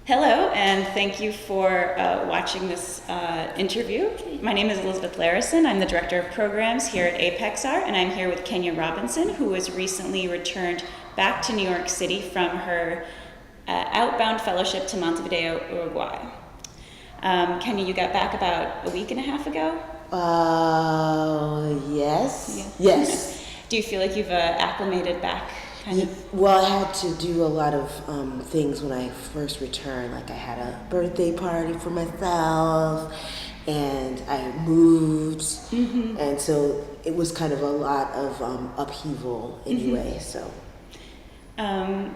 Hello, and thank you for watching this interview. My name is Elizabeth Larison. I'm the Director of Programs here at apexart, and I'm here with Kenya Robinson, who has recently returned back to New York City from her outbound fellowship to Montevideo, Uruguay. Kenya, you got back about a week and a half ago? Yes. Yeah. Yes. Do you feel like you've acclimated back? Well, I had to do a lot of things when I first returned. Like I had a birthday party for myself, and I moved, and so it was kind of a lot of upheaval anyway. So, I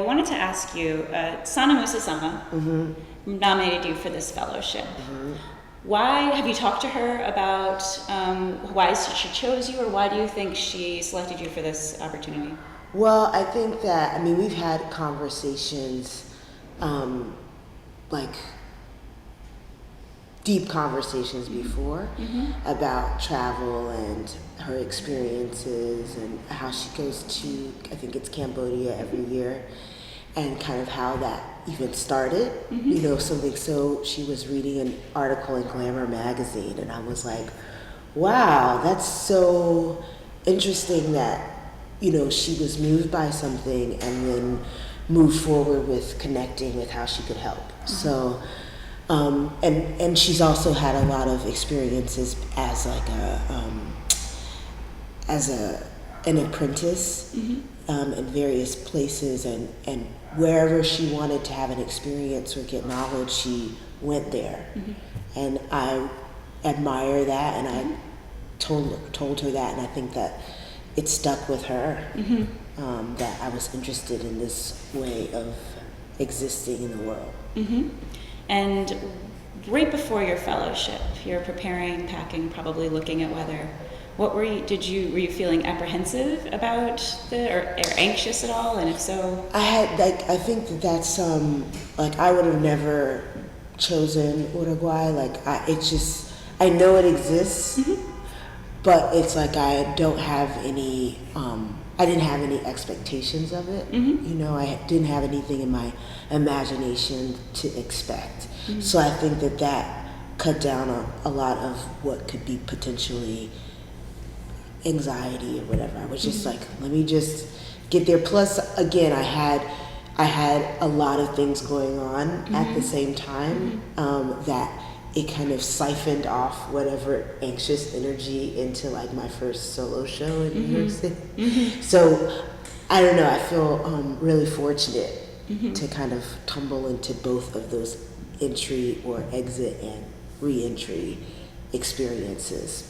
wanted to ask you, Sana Musa-sama nominated you for this fellowship. Why have you talked to her about why she chose you, or why do you think she selected you for this opportunity? well, I think that we've had conversations, like deep conversations before about travel and her experiences and how she goes to, I think it's Cambodia every year, and kind of how that even started, something. So she was reading an article in Glamour magazine, and I was like, wow, that's so interesting that, she was moved by something and then moved forward with connecting with how she could help. So, and she's also had a lot of experiences as like an apprentice in various places, and wherever she wanted to have an experience or get knowledge, she went there. And I admire that, and I told her that, and I think that it stuck with her, that I was interested in this way of existing in the world. And right before your fellowship, you're preparing, packing, probably looking at weather. What were you feeling apprehensive about or anxious at all? And if so, I think that's I would have never chosen Uruguay. I know it exists, but it's like I don't have any. I didn't have any expectations of it. I didn't have anything in my imagination to expect. So I think that cut down on a lot of what could be potentially anxiety or whatever. I was just like, let me just get there. Plus, again, I had a lot of things going on at the same time, that it kind of siphoned off whatever anxious energy into like my first solo show in New York City. So I don't know, I feel really fortunate to kind of tumble into both of those entry or exit and re-entry experiences.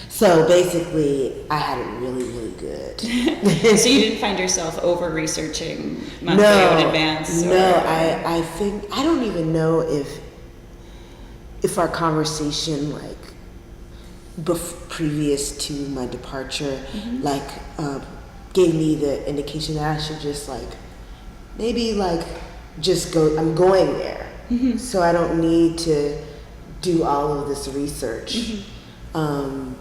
So basically, I had it really, really good. So you didn't find yourself over-researching Montevideo in advance? No, I think, I don't even know if our conversation, previous to my departure, gave me the indication that I should just just go, I'm going there. So I don't need to do all of this research. And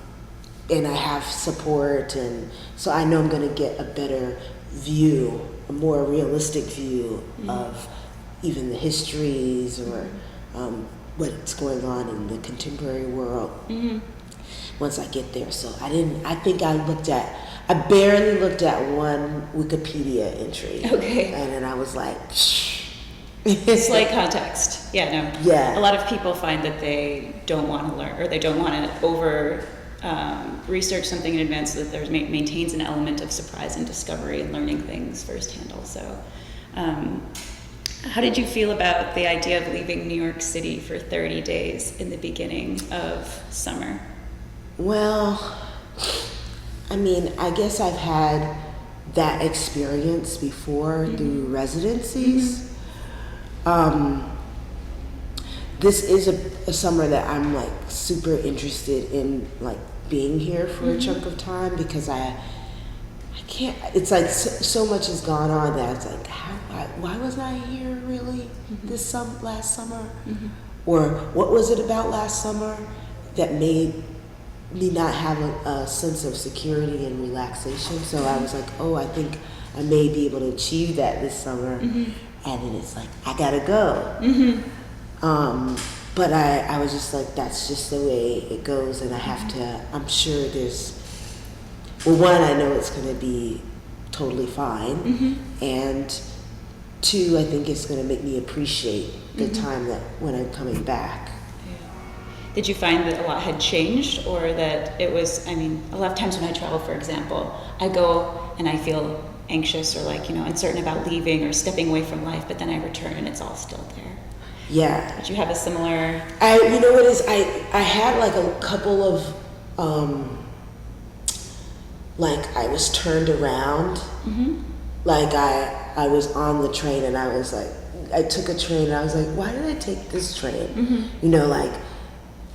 I have support, and so I know I'm going to get a better view, a more realistic view of even the histories or what's going on in the contemporary world once I get there. So I barely looked at one Wikipedia entry. Okay. And then I was like, Slight context. Yeah, no. Yeah. A lot of people find that they don't want to learn, or they don't want to over research something in advance, so that there maintains an element of surprise and discovery and learning things firsthand also. How did you feel about the idea of leaving New York City for 30 days in the beginning of summer? Well, I guess I've had that experience before through residencies. This is a summer that I'm super interested in being here for a chunk of time, because I can't, it's so much has gone on that it's why was I here really last summer? Or what was it about last summer that made me not have a sense of security and relaxation? So I was like, oh, I think I may be able to achieve that this summer. and then it's like, I gotta go. But I was just like, that's just the way it goes, and I have to, I'm sure there's, well, one, I know it's gonna be totally fine, and two, I think it's gonna make me appreciate the time that when I'm coming back. Did you find that a lot had changed, or that it was, I mean, a lot of times when I travel, for example, I go and I feel anxious or like, uncertain about leaving or stepping away from life, but then I return and it's all still there. Yeah. Did you have a similar? You know what it is? I had like a couple of, like I was turned around. Like I was on the train and I was like, I took a train and I was like, why did I take this train? Like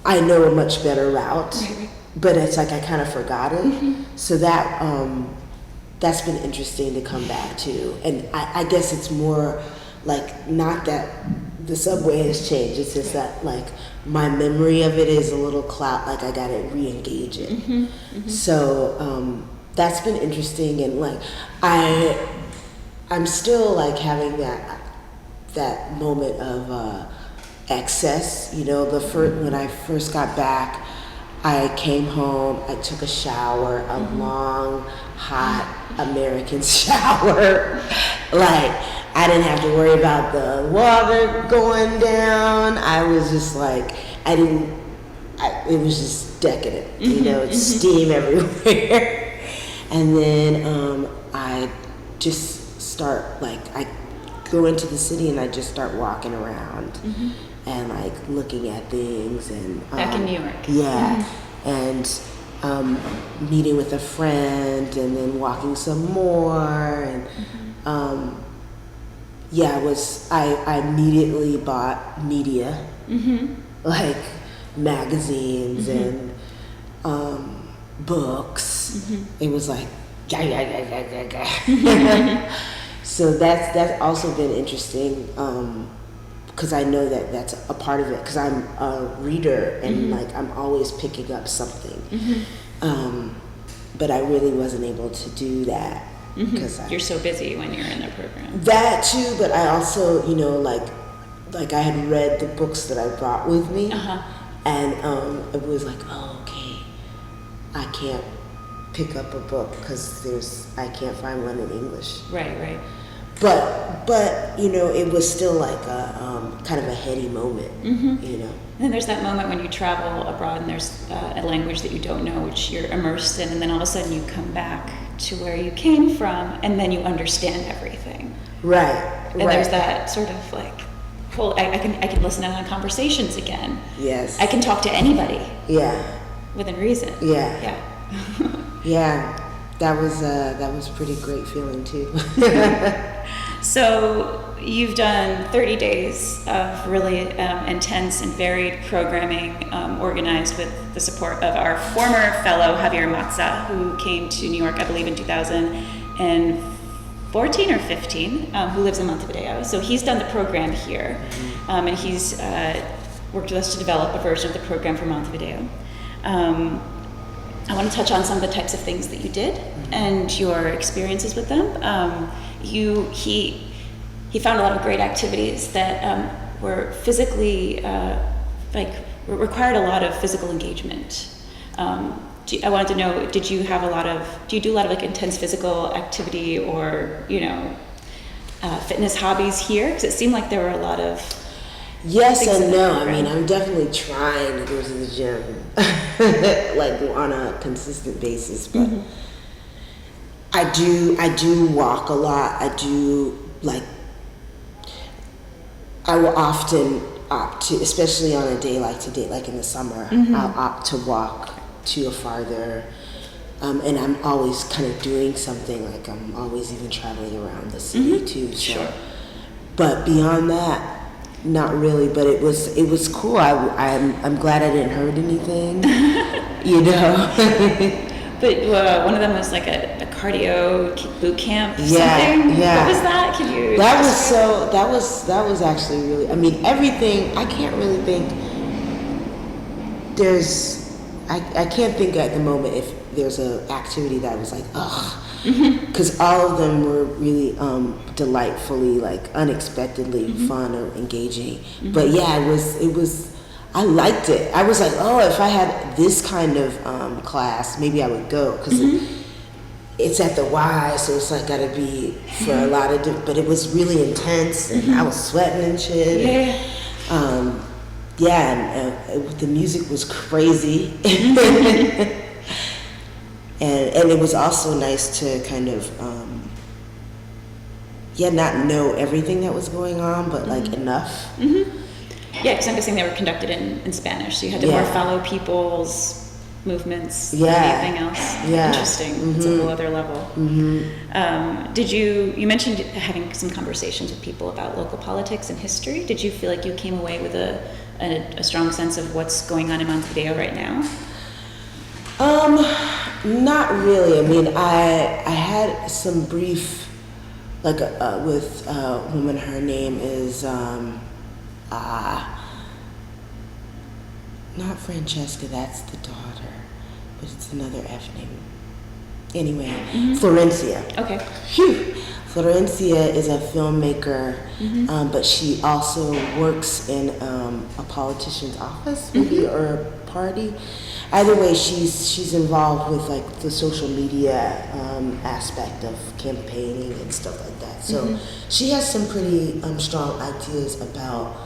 I know a much better route, but it's like I kind of forgot it. So that's been interesting to come back to. And I guess it's more like, not that the subway has changed, it's just that like my memory of it is a little cloud, like I gotta re-engage it. So that's been interesting, and like I'm still like having that moment of excess. When I first got back, I came home, I took a shower, a long, hot American shower. Like, I didn't have to worry about the water going down. I was just like, it was just decadent, it's steam everywhere. And then I just start, like, I go into the city and I just start walking around. And like looking at things, and back in New York. Yeah, and meeting with a friend, and then walking some more, and I immediately bought media, like magazines and books. It was like so that's also been interesting. Because I know that that's a part of it, because I'm a reader and like I'm always picking up something. But I really wasn't able to do that because you're so busy when you're in the program. That too, but I also, like I had read the books that I brought with me, and it was like, oh, okay, I can't pick up a book because I can't find one in English. Right. But it was still like a kind of a heady moment, And then there's that moment when you travel abroad and there's a language that you don't know, which you're immersed in, and then all of a sudden you come back to where you came from, and then you understand everything. Right. And there's that sort of like, well, I can listen in on conversations again. Yes. I can talk to anybody. Yeah. Within reason. Yeah. Yeah. That was a pretty great feeling too. So you've done 30 days of really intense and varied programming, organized with the support of our former fellow Javier Matza, who came to New York, I believe, in 2014 or 15, who lives in Montevideo. So he's done the program here, and he's worked with us to develop a version of the program for Montevideo. I want to touch on some of the types of things that you did and your experiences with them. He found a lot of great activities that were physically, required a lot of physical engagement. I wanted to know, do you do a lot of like intense physical activity or, fitness hobbies here? Because it seemed like there were a lot of yes and no. I mean, I'm definitely trying to go to the gym, like on a consistent basis, but I do walk a lot. I will often opt to, especially on a day like today, like in the summer, I'll opt to walk to a farther, and I'm always kind of doing something, like I'm always even traveling around the city too. So. Sure. But beyond that, not really, but it was cool. I'm glad I didn't hurt anything, But one of them was like a cardio boot camp. Yeah, something. yeah. What was that? Can you? That was actually really. I mean, everything. I can't really think. I can't think at the moment if there's an activity that I was like, ugh, because all of them were really delightfully, like unexpectedly fun or engaging. But yeah, it was, I liked it. I was like, oh, if I had this kind of class, maybe I would go, because it's at the Y, so it's like gotta be for a lot of different, but it was really intense, and I was sweating and shit. And, the music was crazy. And it was also nice to kind of, not know everything that was going on, but like enough. Yeah, because I'm guessing they were conducted in Spanish, so you had to more follow people's movements than anything else. Interesting. It's a whole other level. You mentioned having some conversations with people about local politics and history. Did you feel like you came away with a strong sense of what's going on in Montevideo right now? Not really. I mean, I had some brief, like, with a woman, her name is, not Francesca, that's the daughter, but it's another F name. Anyway, Florencia. Okay. Phew. Florencia is a filmmaker, but she also works in a politician's office, maybe, or a party. Either way, she's involved with like the social media aspect of campaigning and stuff like that. So she has some pretty strong ideas about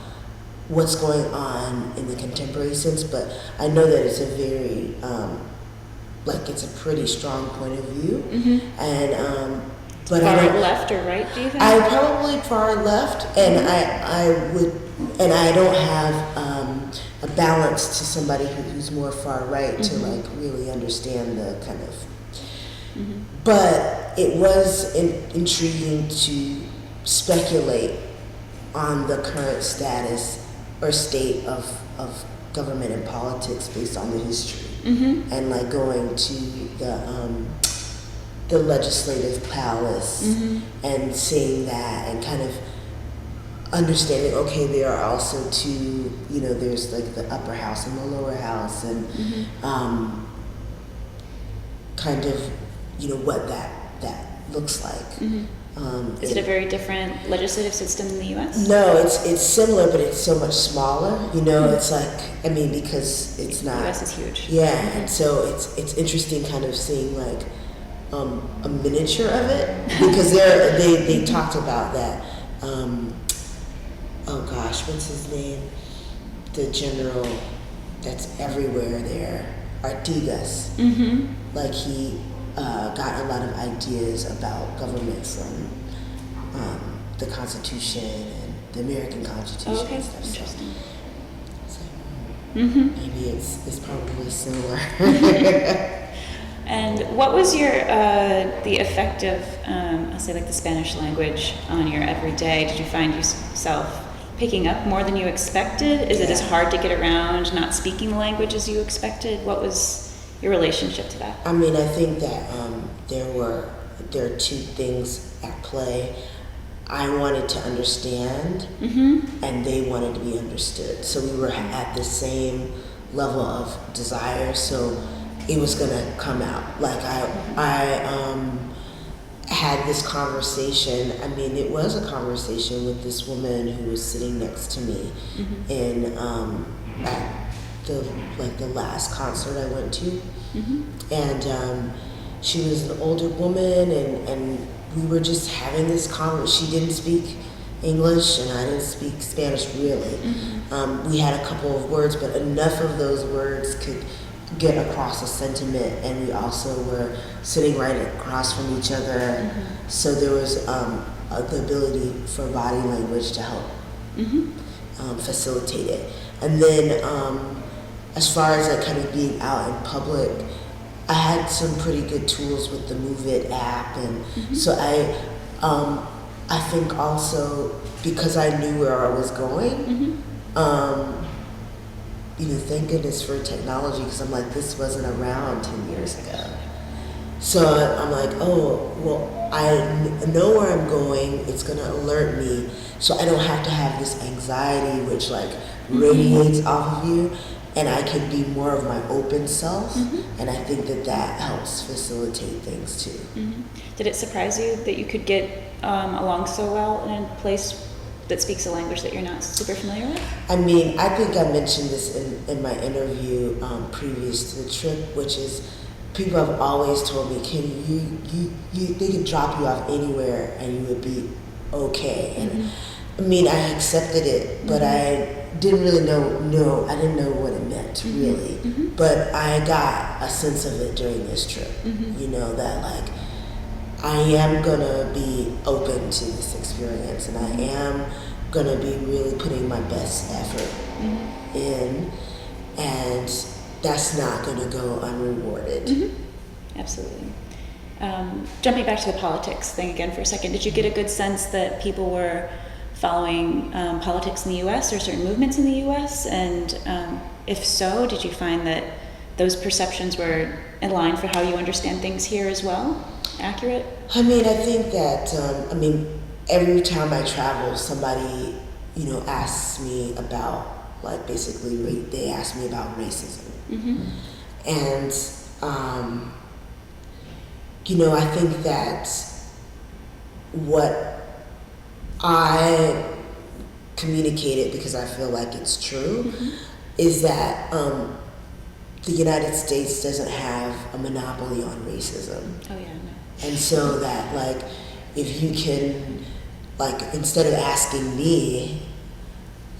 what's going on in the contemporary sense, but I know that it's a very it's a pretty strong point of view. And but far left or right, do you think? I probably far left, and I don't have a balance to somebody who's more far right to like really understand the kind of. But it was intriguing to speculate on the current status or state of government and politics based on the history, and like going to the legislative palace and seeing that and kind of understanding, okay, there are also two, there's like the upper house and the lower house, and kind of, what that looks like. Is it a very different legislative system in the U.S.? No, it's similar, but it's so much smaller. It's like, because it's not. The U.S. is huge. Yeah, and so it's interesting, kind of seeing like a miniature of it, because they talked about that. Oh gosh, what's his name? The general that's everywhere there, Artigas. Like he got a lot of ideas about government from the Constitution and the American Constitution and stuff. Interesting. So maybe it's probably similar. And what was the effect of, I'll say like the Spanish language on your everyday? Did you find yourself picking up more than you expected? Is it as hard to get around not speaking the language as you expected? What was your relationship to that? I mean, I think that there are two things at play. I wanted to understand, and they wanted to be understood. So we were at the same level of desire. So it was gonna come out. Like I had this conversation. I mean, it was a conversation with this woman who was sitting next to me in at the last concert I went to, and she was an older woman, and we were just having this conversation. She didn't speak English, and I didn't speak Spanish really. We had a couple of words, but enough of those words could get across a sentiment, and we also were sitting right across from each other, so there was the ability for body language to help facilitate it. And then as far as like kind of being out in public, I had some pretty good tools with the Move It app, and so I think also because I knew where I was going, thank goodness for technology, because I'm like, this wasn't around 10 years ago. So I'm like, oh, well, know where I'm going. It's gonna alert me, so I don't have to have this anxiety which like radiates off of you, and I can be more of my open self. And I think that helps facilitate things too. Did it surprise you that you could get along so well in a place that speaks a language that you're not super familiar with? I mean, I think I mentioned this in my interview previous to the trip, which is people have always told me, Kim, they could drop you off anywhere and you would be okay. And I mean, I accepted it, but I didn't really know, I didn't know what it meant really. But I got a sense of it during this trip, you know, that like, I am gonna be open to this experience, and I am gonna be really putting my best effort in, and that's not gonna go unrewarded. Absolutely. Jumping back to the politics thing again for a second, did you get a good sense that people were following politics in the U.S. or certain movements in the U.S.? And if so, did you find that those perceptions were in line for how you understand things here as well? Accurate? I mean, I think that, every time I travel, somebody, you know, asks me about, like, basically, they ask me about racism. And, you know, I think that what I communicated, because I feel like it's true, is that the United States doesn't have a monopoly on racism. Oh yeah, no. And so that, like, if you can, like, instead of asking me,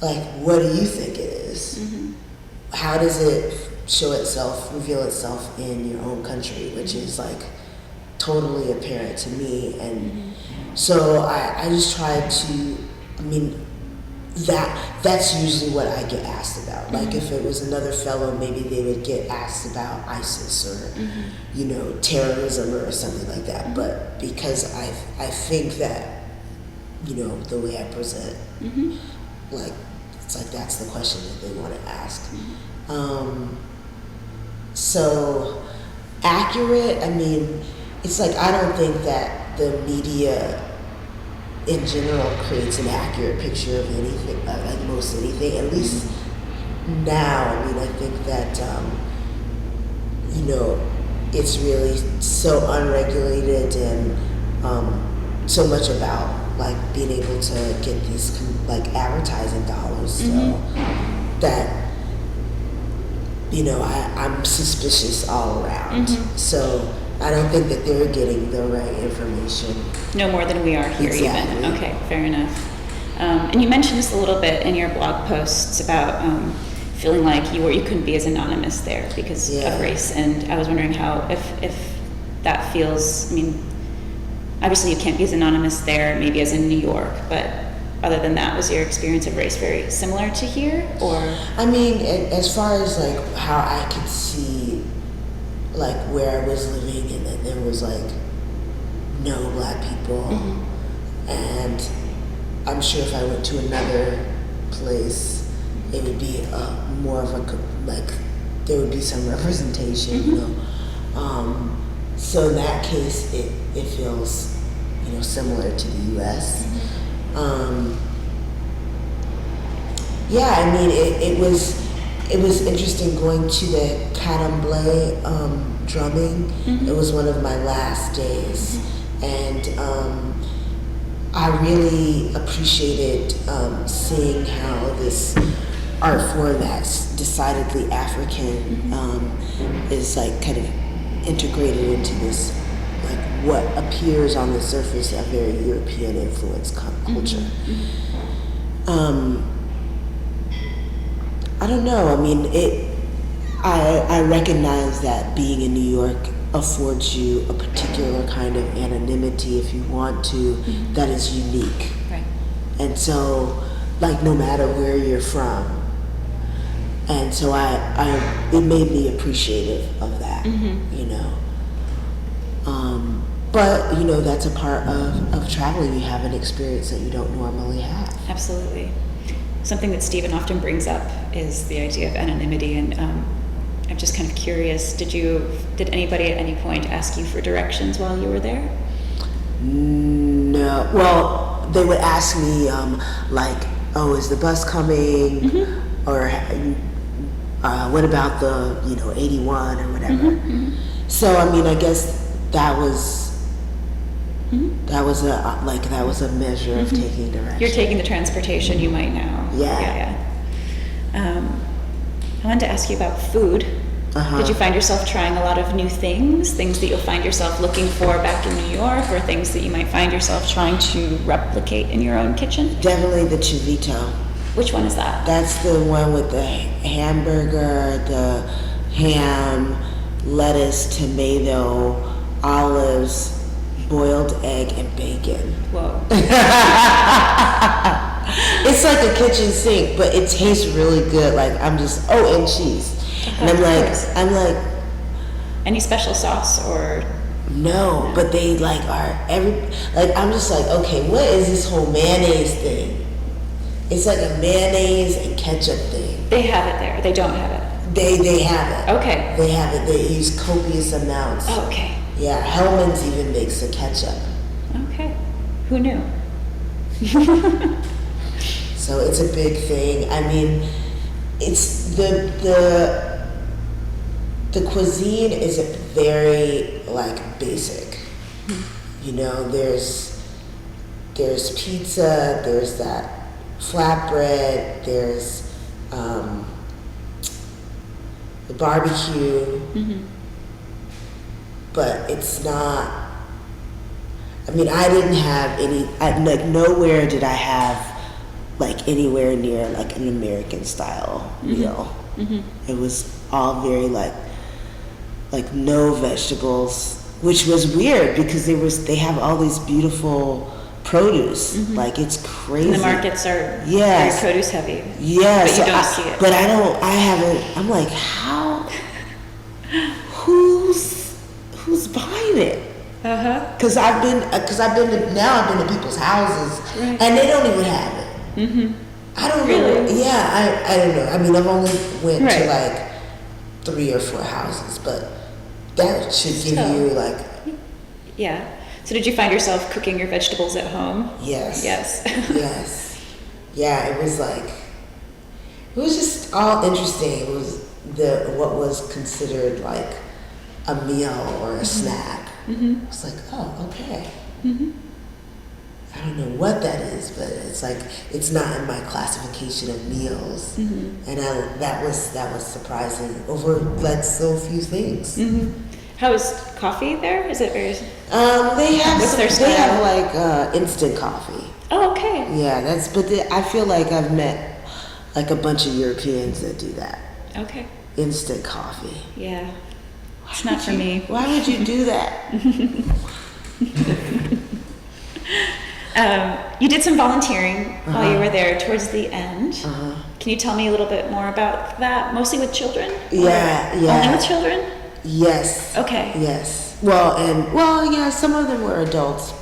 like, what do you think it is? How does it reveal itself in your own country, which is, like, totally apparent to me. And so I just try to, I mean, that's usually what I get asked about. Like if it was another fellow, maybe they would get asked about ISIS or, you know, terrorism or something like that. But because I think that, you know, the way I present, like, it's like that's the question that they want to ask. So accurate, I mean, it's like I don't think that the media in general creates an accurate picture of anything, like most anything, at least now. I mean, I think that, you know, it's really so unregulated and so much about like being able to get these like advertising dollars, so that, you know, I'm suspicious all around. So I don't think that they're getting the right information. No more than we are here, Exactly. even. Okay, fair enough. And you mentioned this a little bit in your blog posts about feeling like you couldn't be as anonymous there because of race. And I was wondering how, if that feels, I mean, obviously you can't be as anonymous there, maybe as in New York, but other than that, was your experience of race very similar to here, or? I mean, as far as like how I could see like where I was living and that there was like no black people, and I'm sure if I went to another place it would be more of a, like, there would be some representation, you know. So in that case it feels, you know, similar to the US. Yeah, I mean, it was interesting going to the candomblé drumming. It was one of my last days, and I really appreciated seeing how this art form that's decidedly African is like kind of integrated into this, like what appears on the surface a very European influenced culture. I don't know. I mean, I recognize that being in New York affords you a particular kind of anonymity, if you want to, that is unique. Right. And so, like, no matter where you're from, and so it made me appreciative of that, you know. But, you know, that's a part of traveling. You have an experience that you don't normally have. Absolutely. Something that Stephen often brings up is the idea of anonymity, and I'm just kind of curious, did anybody at any point ask you for directions while you were there? No. Well, they would ask me, like, oh, is the bus coming? Or what about the, 81 or whatever? So, I mean, I guess that was a measure of taking direction. You're taking the transportation, you might know. Yeah. I wanted to ask you about food. Did you find yourself trying a lot of new things that you'll find yourself looking for back in New York, or things that you might find yourself trying to replicate in your own kitchen? Definitely the chivito. Which one is that? That's the one with the hamburger, the ham, lettuce, tomato, olives, boiled egg, and bacon. Whoa. It's like a kitchen sink, but it tastes really good. Like, I'm just, and cheese. And I'm like, any special sauce or? No, but they I'm just like, okay, what is this whole mayonnaise thing? It's like a mayonnaise and ketchup thing. They have it there. They don't have it. They have it. Okay. They have it. They use copious amounts. Oh, okay. Yeah, Hellman's even makes a ketchup. Okay. Who knew? So it's a big thing. I mean, it's the cuisine is very basic. There's pizza, there's that flatbread, there's the barbecue, but it's not. I mean, I didn't have any. Nowhere did I have anywhere near an American style meal. It was all very no vegetables, which was weird because they have all these beautiful produce. It's crazy. And the markets are very produce heavy. Yes. But you don't see it. But I haven't, I'm like, how, who's buying it? Because I've been to people's houses, right, and they don't even have it. I don't know. Yeah, I don't know. I mean, I've only went to 3 or 4 houses, but that should give you Yeah. So did you find yourself cooking your vegetables at home? Yes. Yes. Yes. Yeah, it was just all interesting. It was what was considered a meal or a snack. It's oh, okay. I don't know what that is, but it's not in my classification of meals, and that was surprising over so few things. How is coffee there? Is it very? They have What's their style? They have instant coffee. Oh, okay. Yeah, I feel like I've met a bunch of Europeans that do that. Okay. Instant coffee. Yeah. It's not for me. Why would you do that? You did some volunteering while you were there towards the end. Can you tell me a little bit more about that? Mostly with children? Yeah. Only with children? Yes. Okay. Yes. Yeah, some of them were adults.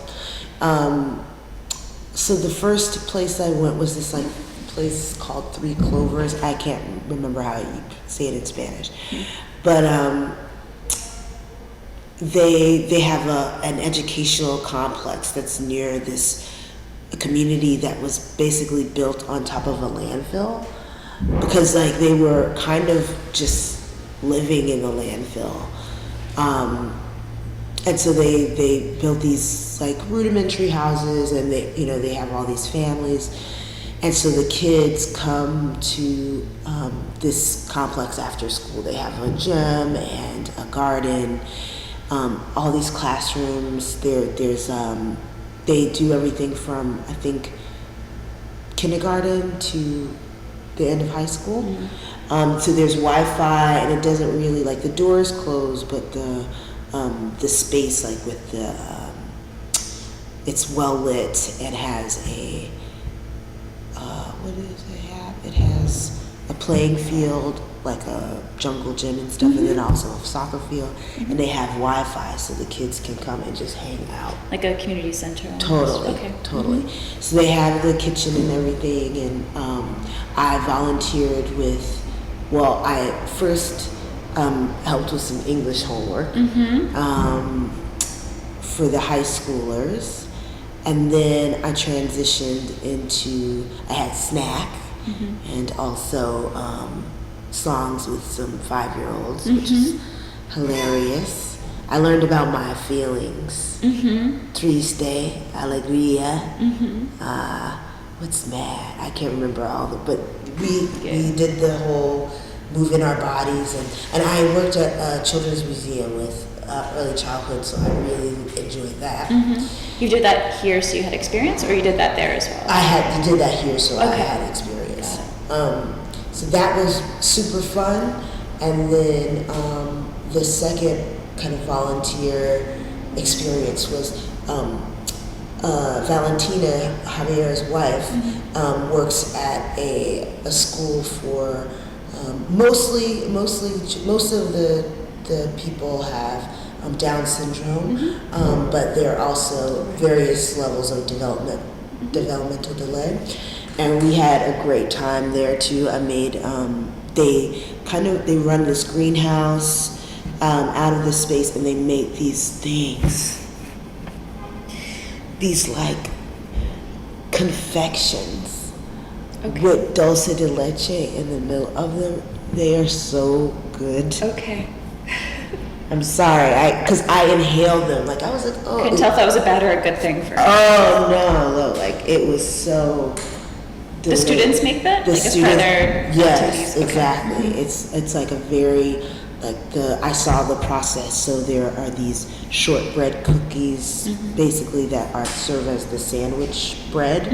So the first place I went was this place called Three Clovers. I can't remember how you say it in Spanish, but they have an educational complex that's near this community that was basically built on top of a landfill, because they were kind of just living in the landfill, and so they built these rudimentary houses, and they have all these families, and so the kids come to this complex after school. They have a gym and a garden, all these classrooms. There's they do everything from, I think, kindergarten to the end of high school. So there's Wi-Fi, and it doesn't really the doors closed, but the space with the it's well lit. It has a what does it have? It has a playing field, a jungle gym and stuff, and then also a soccer field, and they have Wi-Fi so the kids can come and just hang out. Like a community center. Almost. Totally. Okay. Totally. So they have the kitchen and everything, and I volunteered with. Well, I first helped with some English homework for the high schoolers. And then I transitioned into, I had snack and also songs with some 5-year-olds, which is hilarious. I learned about my feelings. Triste, alegría, what's mad? I can't remember all the, but we did the whole moving our bodies, and I worked at a children's museum with early childhood, so I really enjoyed that. You did that here, so you had experience, or you did that there as well? You did that here, so I had experience. So that was super fun, and then the second kind of volunteer experience was Valentina, Javier's wife, works at a school for most of the people have Down syndrome, but there are also various levels of developmental delay, and we had a great time there too. I made they run this greenhouse out of the space, and they make these things, these like confections with dulce de leche in the middle of them. They are so good. Okay. I'm sorry, because I inhaled them. Like I was like, oh. Couldn't tell if that was a bad or a good thing for you. Oh no, like it was so. The students make that? The like as part of their yes, activities? Okay. Exactly. It's like a very I saw the process. So there are these shortbread cookies, basically that are served as the sandwich bread,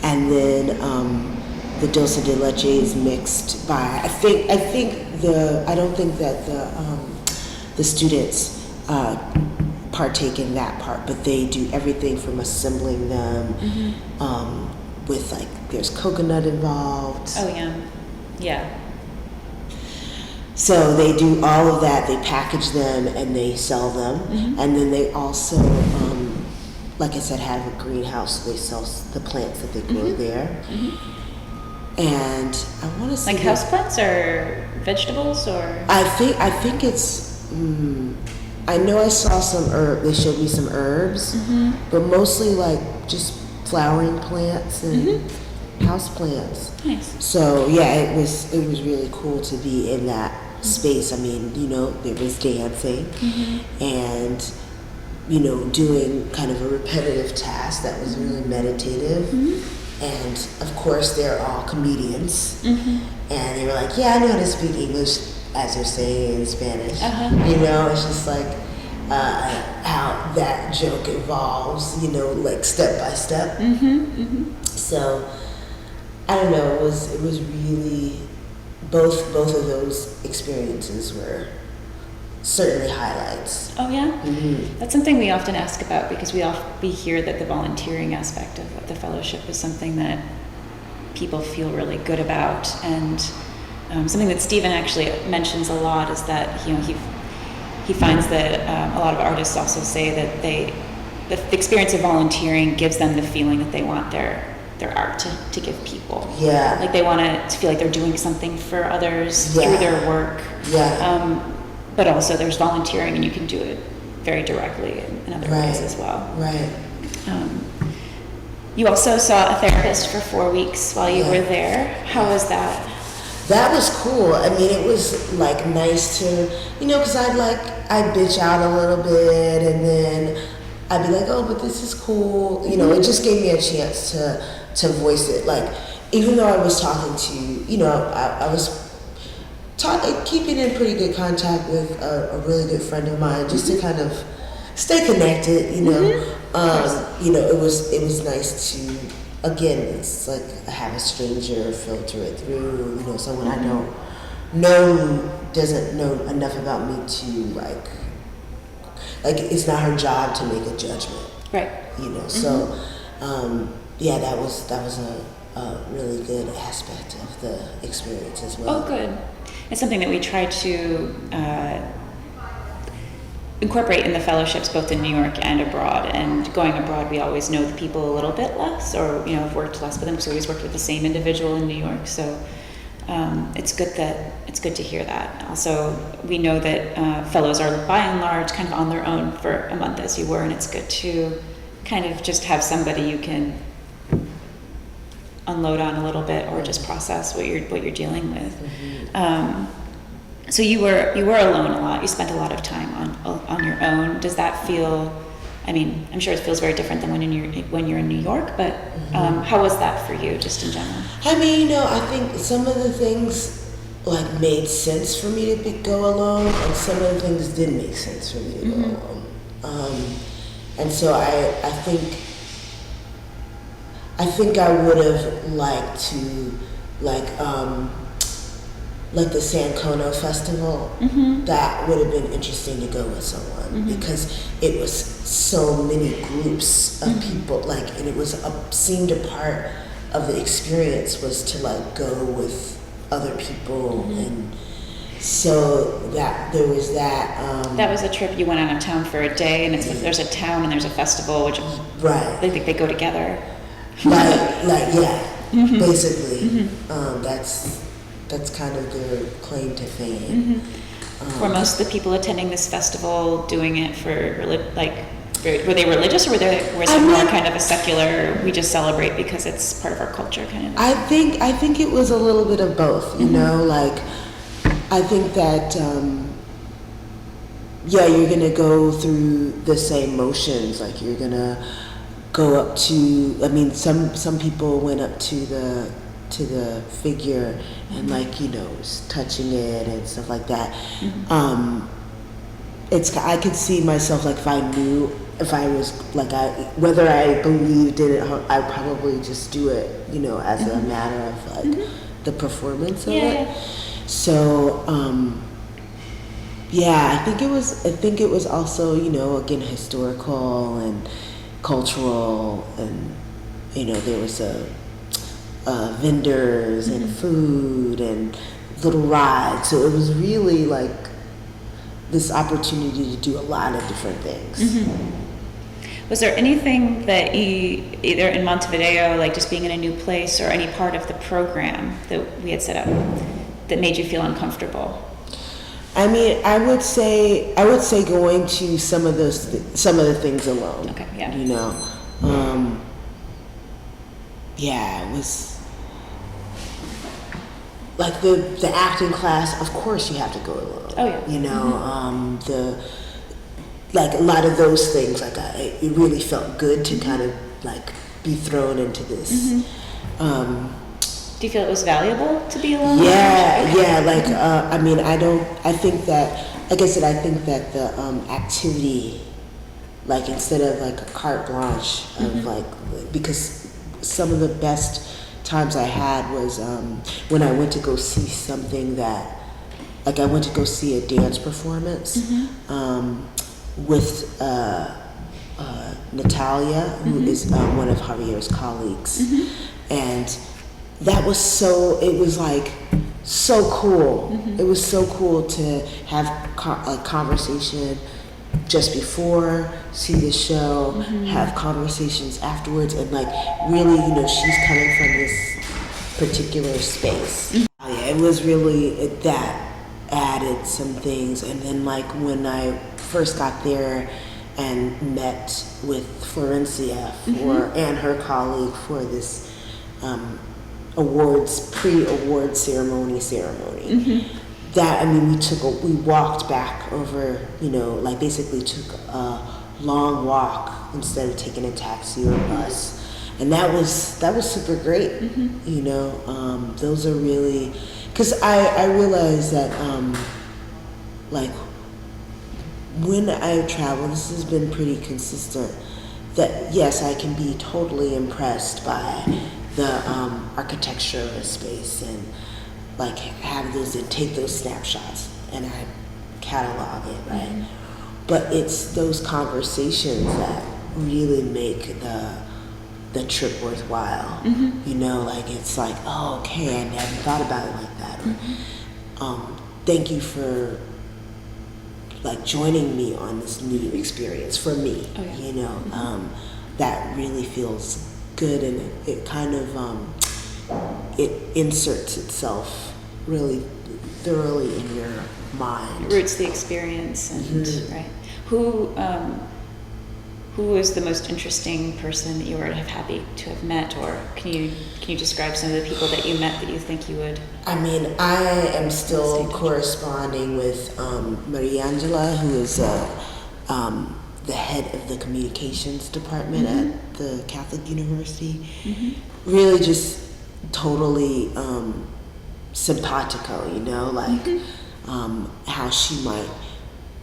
and then the dulce de leche is mixed by. I don't think that the students partake in that part, but they do everything from assembling them with there's coconut involved. Oh yeah. So they do all of that. They package them and they sell them, and then they also, like I said, have a greenhouse. They sell the plants that they grow there, and I want to say like houseplants or vegetables or. I think it's. I know I saw some They showed me some herbs, but mostly just flowering plants and house plants. Nice. So yeah, it was really cool to be in that space. I mean, there was dancing and doing kind of a repetitive task that was really meditative. And of course, they're all comedians, and they were like, "Yeah, I know how to speak English," as they're saying in Spanish. It's just like how that joke evolves, step by step. So I don't know. It was really both of those experiences were certainly highlights. Oh yeah, that's something we often ask about because we hear that the volunteering aspect of the fellowship is something that people feel really good about, and something that Stephen actually mentions a lot is that he finds that a lot of artists also say that the experience of volunteering gives them the feeling that they want their art to give people. Yeah. Like they want to feel like they're doing something for others through their work. Yeah. But also there's volunteering and you can do it very directly in other ways as well. Right. You also saw a therapist for 4 weeks while you were there. How was that? That was cool. I mean, it was nice to, because I'd bitch out a little bit and then I'd be like, oh, but this is cool. It just gave me a chance to voice it. Even though I was talking to, I was keeping in pretty good contact with a really good friend of mine just to kind of stay connected, it was nice to, again, it's like I have a stranger filter it through, someone I don't know who doesn't know enough about me to it's not her job to make a judgment. Right. So that was a really good aspect of the experience as well. Oh, good. It's something that we try to incorporate in the fellowships both in New York and abroad. And going abroad, we always know the people a little bit less, or have worked less with them because we always worked with the same individual in New York. So it's good to hear that. Also, we know that fellows are by and large kind of on their own for a month, as you were, and it's good to kind of just have somebody you can unload on a little bit, or just process what you're dealing with. So you were alone a lot. You spent a lot of time on your own. Does that feel? I mean, I'm sure it feels very different than when you're in New York. But how was that for you, just in general? I mean, I think some of the things like made sense for me to go alone, and some of the things didn't make sense for me to go alone. And so I think I would have liked to like the San Cono Festival. That would have been interesting to go with someone, because it was so many groups of people, and it was seemed a part of the experience was to go with other people, and so that there was that. That was a trip you went out of town for a day, and there's a town and there's a festival, which I think they go together. Basically, that's kind of their claim to fame. Were most of the people attending this festival doing it for were they religious, or was it more kind of a secular, we just celebrate because it's part of our culture kind of? I think it was a little bit of both. You know, I think that you're gonna go through the same motions. You're gonna go up to. I mean, some people went up to the figure and was touching it and stuff like that. I could see myself if I was whether I believed in it, I'd probably just do it, as a matter of the performance of it. So I think it was also, again, historical and cultural, and there was vendors and food and little rides. So it was really this opportunity to do a lot of different things. Was there anything that you, either in Montevideo, just being in a new place, or any part of the program that we had set up, that made you feel uncomfortable? I mean, I would say going to some of the things alone. Okay, yeah. It was the acting class. Of course, you have to go alone. Oh yeah. A lot of those things. It really felt good to kind of be thrown into this. Do you feel it was valuable to be alone? Yeah, yeah. I mean, I think that, like I said, I think that the activity, instead of a carte blanche of because some of the best times I had was when I went to go see something that, I went to go see a dance performance with Natalia, who is one of Javier's colleagues, and that was it was so cool. It was so cool to have a conversation just before, see the show, have conversations afterwards, and really, she's coming from this particular space. It was really that added some things. And then when I first got there and met with Florencia and her colleague for this pre-award ceremony. That, I mean, we walked back over, basically took a long walk instead of taking a taxi or a bus. And that was super great. Those are really, because I realized that, when I travel, this has been pretty consistent, that yes, I can be totally impressed by the architecture of a space, and have those and take those snapshots, and I catalog it, right? But it's those conversations that really make the trip worthwhile. It's oh, okay, I haven't thought about it like that. Or, thank you for joining me on this new experience for me. Oh, yeah. That really feels good, and it kind of it inserts itself really thoroughly in your mind. Roots the experience, and right. Who was the most interesting person that you were happy to have met, or can you describe some of the people that you met that you think you would? I mean, I am still corresponding with Maria Angela, who is the head of the communications department at the Catholic University. Really just totally simpatico, you know, like how she might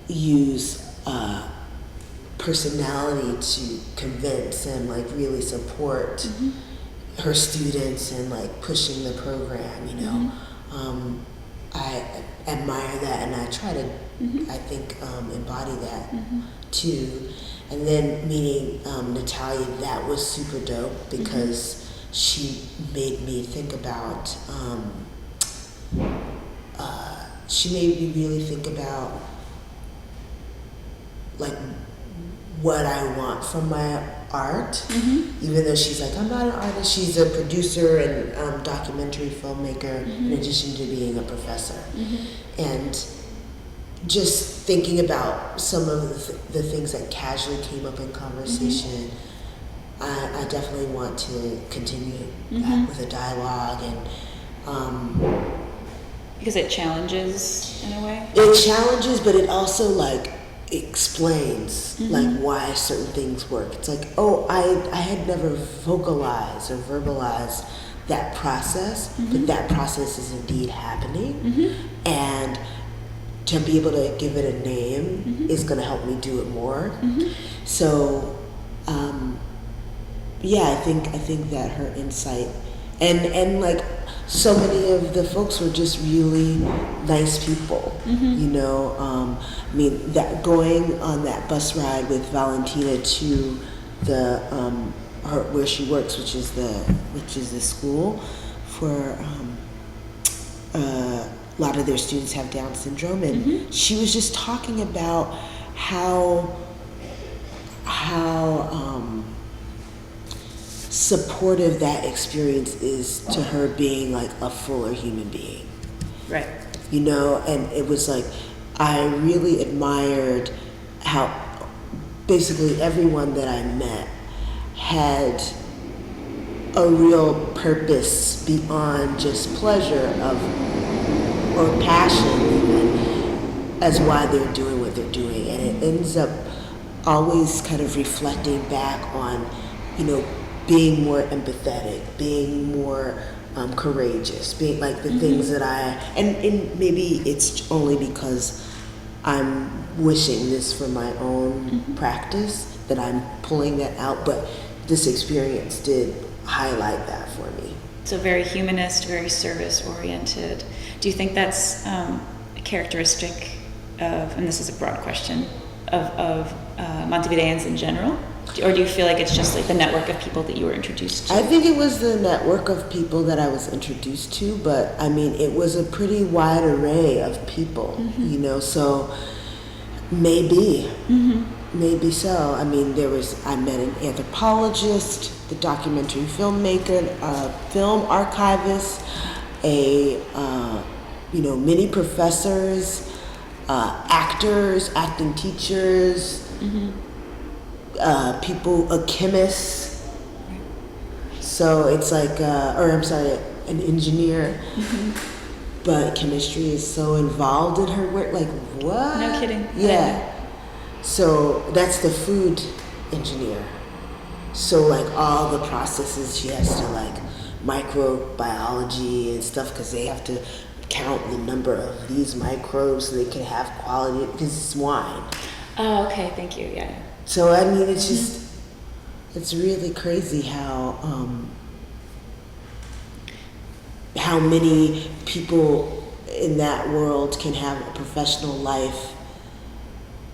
use personality to convince and like really support her students and like pushing the program, you know. I admire that, and I try to I think embody that too. And then meeting Natalia, that was super dope because she made me think about she made me really think about like what I want from my art, even though she's like, I'm not an artist. She's a producer and documentary filmmaker in addition to being a professor. And just thinking about some of the things that casually came up in conversation, I definitely want to continue that with a dialogue. And because it challenges in a way? it challenges, but it also like explains like why certain things work. It's like, oh, I had never vocalized or verbalized that process, but that process is indeed happening, and to be able to give it a name is going to help me do it more. So yeah, I think that her insight and like so many of the folks were just really nice people, you know. I mean, that going on that bus ride with Valentina to the her where she works, which is the school for a lot of their students have Down syndrome, and she was just talking about how supportive that experience is to her being like a fuller human being. Right. You know, and it was like, I really admired how basically everyone that I met had a real purpose beyond just pleasure or passion even, as why they're doing what they're doing. And it ends up always kind of reflecting back on, you know, being more empathetic, being more courageous, being like the things that and maybe it's only because I'm wishing this for my own practice that I'm pulling that out, but this experience did highlight that for me. So very humanist, very service oriented. Do you think that's a characteristic of, and this is a broad question, of Montevideans in general? Or do you feel like it's just like the network of people that you were introduced to? I think it was the network of people that I was introduced to, but I mean, it was a pretty wide array of people, you know, so maybe so. I mean, I met an anthropologist, the documentary filmmaker, film archivist, many professors, actors, acting teachers, a chemist. So it's like, an engineer. But chemistry is so involved in her work. Like, what? No kidding. Yeah. So that's the food engineer. So like all the processes she has to like microbiology and stuff, because they have to count the number of these microbes so they can have quality, because it's wine. Oh, okay. Thank you. Yeah. So I mean, it's just, it's really crazy how many people in that world can have a professional life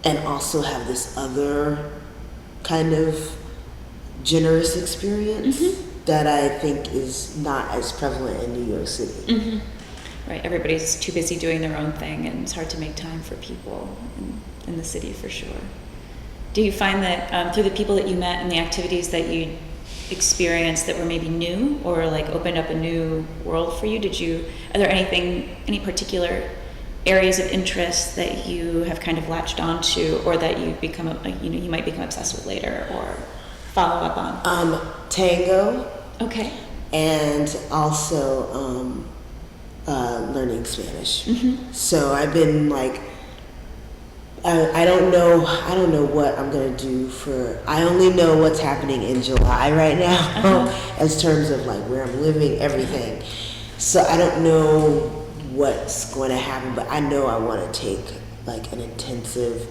and also have this other kind of generous experience that I think is not as prevalent in New York City. Right. Everybody's too busy doing their own thing, and it's hard to make time for people in the city for sure. Do you find that through the people that you met and the activities that you experienced that were maybe new or like opened up a new world for you? Are there any particular areas of interest that you have kind of latched onto, or that you you might become obsessed with later or follow up on? Tango. Okay. And also learning Spanish. Mm-hmm. So I've been like, I don't know what I'm gonna do I only know what's happening in July right now, as terms of like where I'm living, everything. So I don't know what's going to happen, but I know I want to take like an intensive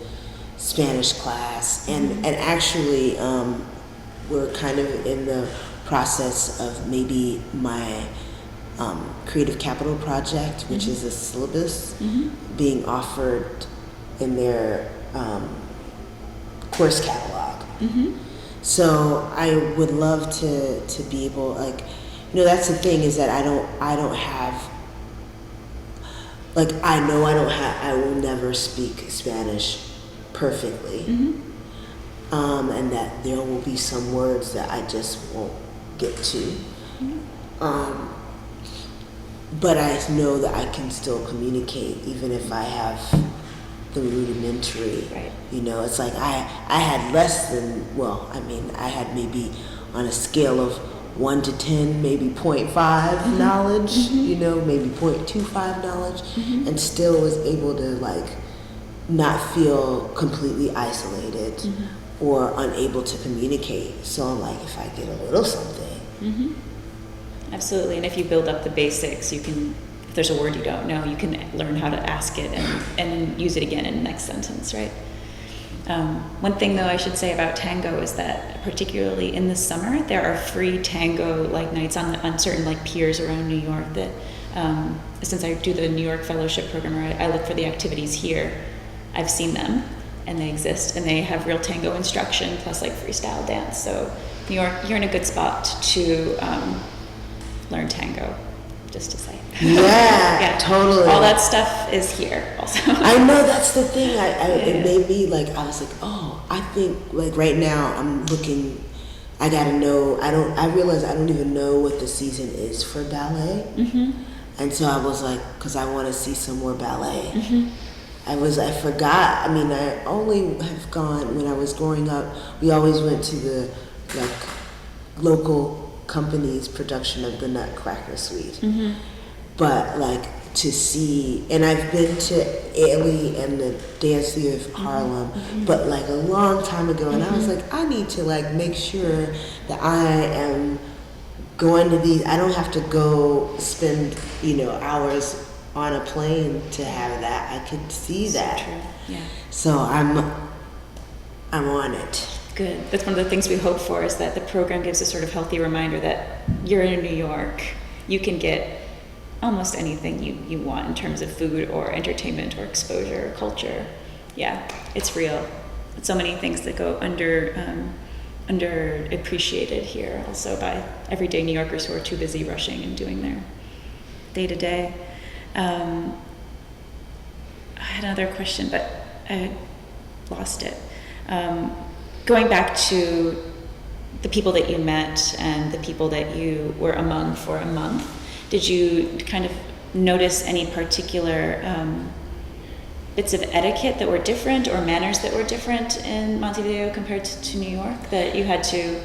Spanish class, and actually we're kind of in the process of maybe my creative capital project, which is a syllabus being offered in their course catalog. So I would love to be able, like, that's the thing, is that I don't have, like, I will never speak Spanish perfectly. And that there will be some words that I just won't get to. But I know that I can still communicate even if I have the rudimentary. Right. It's like I had less than, I had maybe on a scale of 1 to 10, maybe 0.5 knowledge, maybe 0.25 knowledge, and still was able to like not feel completely isolated or unable to communicate. So I'm like, if I get a little something. Absolutely, and if you build up the basics, you can, if there's a word you don't know, you can learn how to ask it and use it again in the next sentence, right? One thing though I should say about tango is that particularly in the summer, there are free tango like nights on certain like piers around New York that, since I do the New York Fellowship Program, or I look for the activities here, I've seen them and they exist, and they have real tango instruction plus like freestyle dance. So New York, you're in a good spot to learn tango, just to say. Yeah, totally. All that stuff is here also. I know, that's the thing. It made me like, I was like, oh, I think like right now I'm looking, I gotta know, I realize I don't even know what the season is for ballet. And so I was like, because I want to see some more ballet. I forgot. I mean, I only have gone, when I was growing up, we always went to the like local company's production of the Nutcracker Suite. But like to see, and I've been to Ailey and the Dance Theater of Harlem, but like a long time ago, and I was like, I need to like make sure that I am going to these. I don't have to go spend hours on a plane to have that. I could see that. True. Yeah. So I'm on it. Good. That's one of the things we hope for, is that the program gives a sort of healthy reminder that you're in New York. You can get almost anything you want in terms of food or entertainment or exposure or culture. Yeah, it's real. So many things that go underappreciated here also by everyday New Yorkers who are too busy rushing and doing their day-to-day. I had another question, but I lost it. Going back to the people that you met and the people that you were among for a month, did you kind of notice any particular bits of etiquette that were different, or manners that were different in Montevideo compared to New York that you had to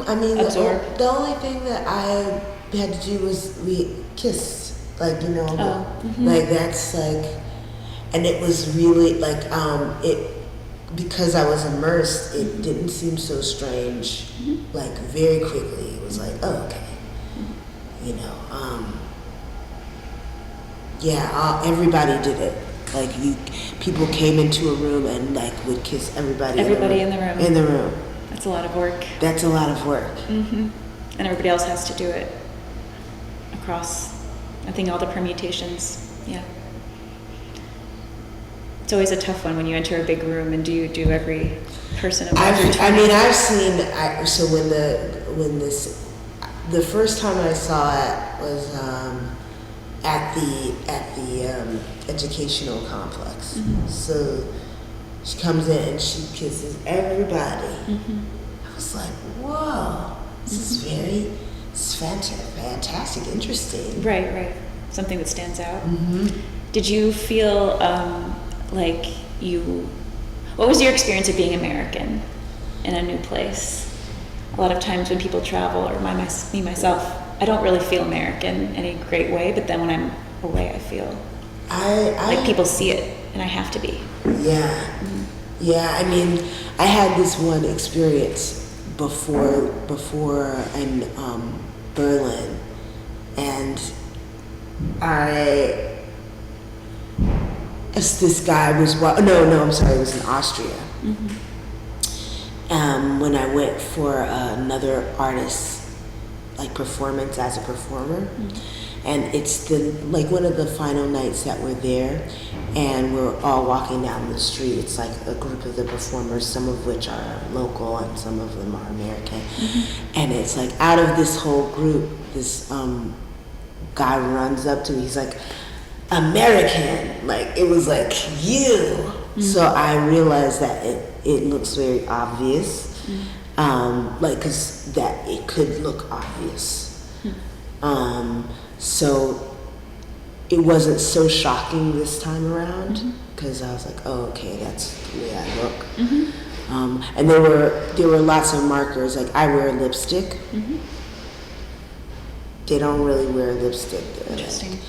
absorb? The only thing that I had to do was we kissed, like like that's like, and it was really like it. Because I was immersed, it didn't seem so strange. Like very quickly, it was like, oh, okay. Everybody did it. Like people came into a room and like would kiss everybody. Everybody in the room. In the room. That's a lot of work. That's a lot of work. And everybody else has to do it across, I think, all the permutations. Yeah. It's always a tough one when you enter a big room, and do you do every person above your I mean, I've seen. So when the first time I saw it was at the educational complex. So she comes in and she kisses everybody. I was like, whoa. This is very fantastic, interesting. Right. Something that stands out. Mm-hmm. Did you feel what was your experience of being American in a new place? A lot of times when people travel, or me myself, I don't really feel American in a great way, but then when I'm away, I feel like people see it, and I have to be. Yeah. Mm-hmm. Yeah, I mean, I had this one experience before in Berlin, and this guy was, I'm sorry, it was in Austria. Mm-hmm. When I went for another artist, like performance as a performer, mm-hmm. and it's one of the final nights that we're there, and we're all walking down the street. It's like a group of the performers, some of which are local and some of them are American, mm-hmm. and it's like out of this whole group, this guy runs up to me. He's like, American, like it was like you. Mm-hmm. So I realized that it looks very obvious, mm-hmm. because that it could look obvious. Mm-hmm. So it wasn't so shocking this time around, because mm-hmm. I was like, oh, okay, that's the way I look. Mm-hmm. And there were lots of markers. Like I wear lipstick. Mm-hmm. They don't really wear lipstick there. Interesting.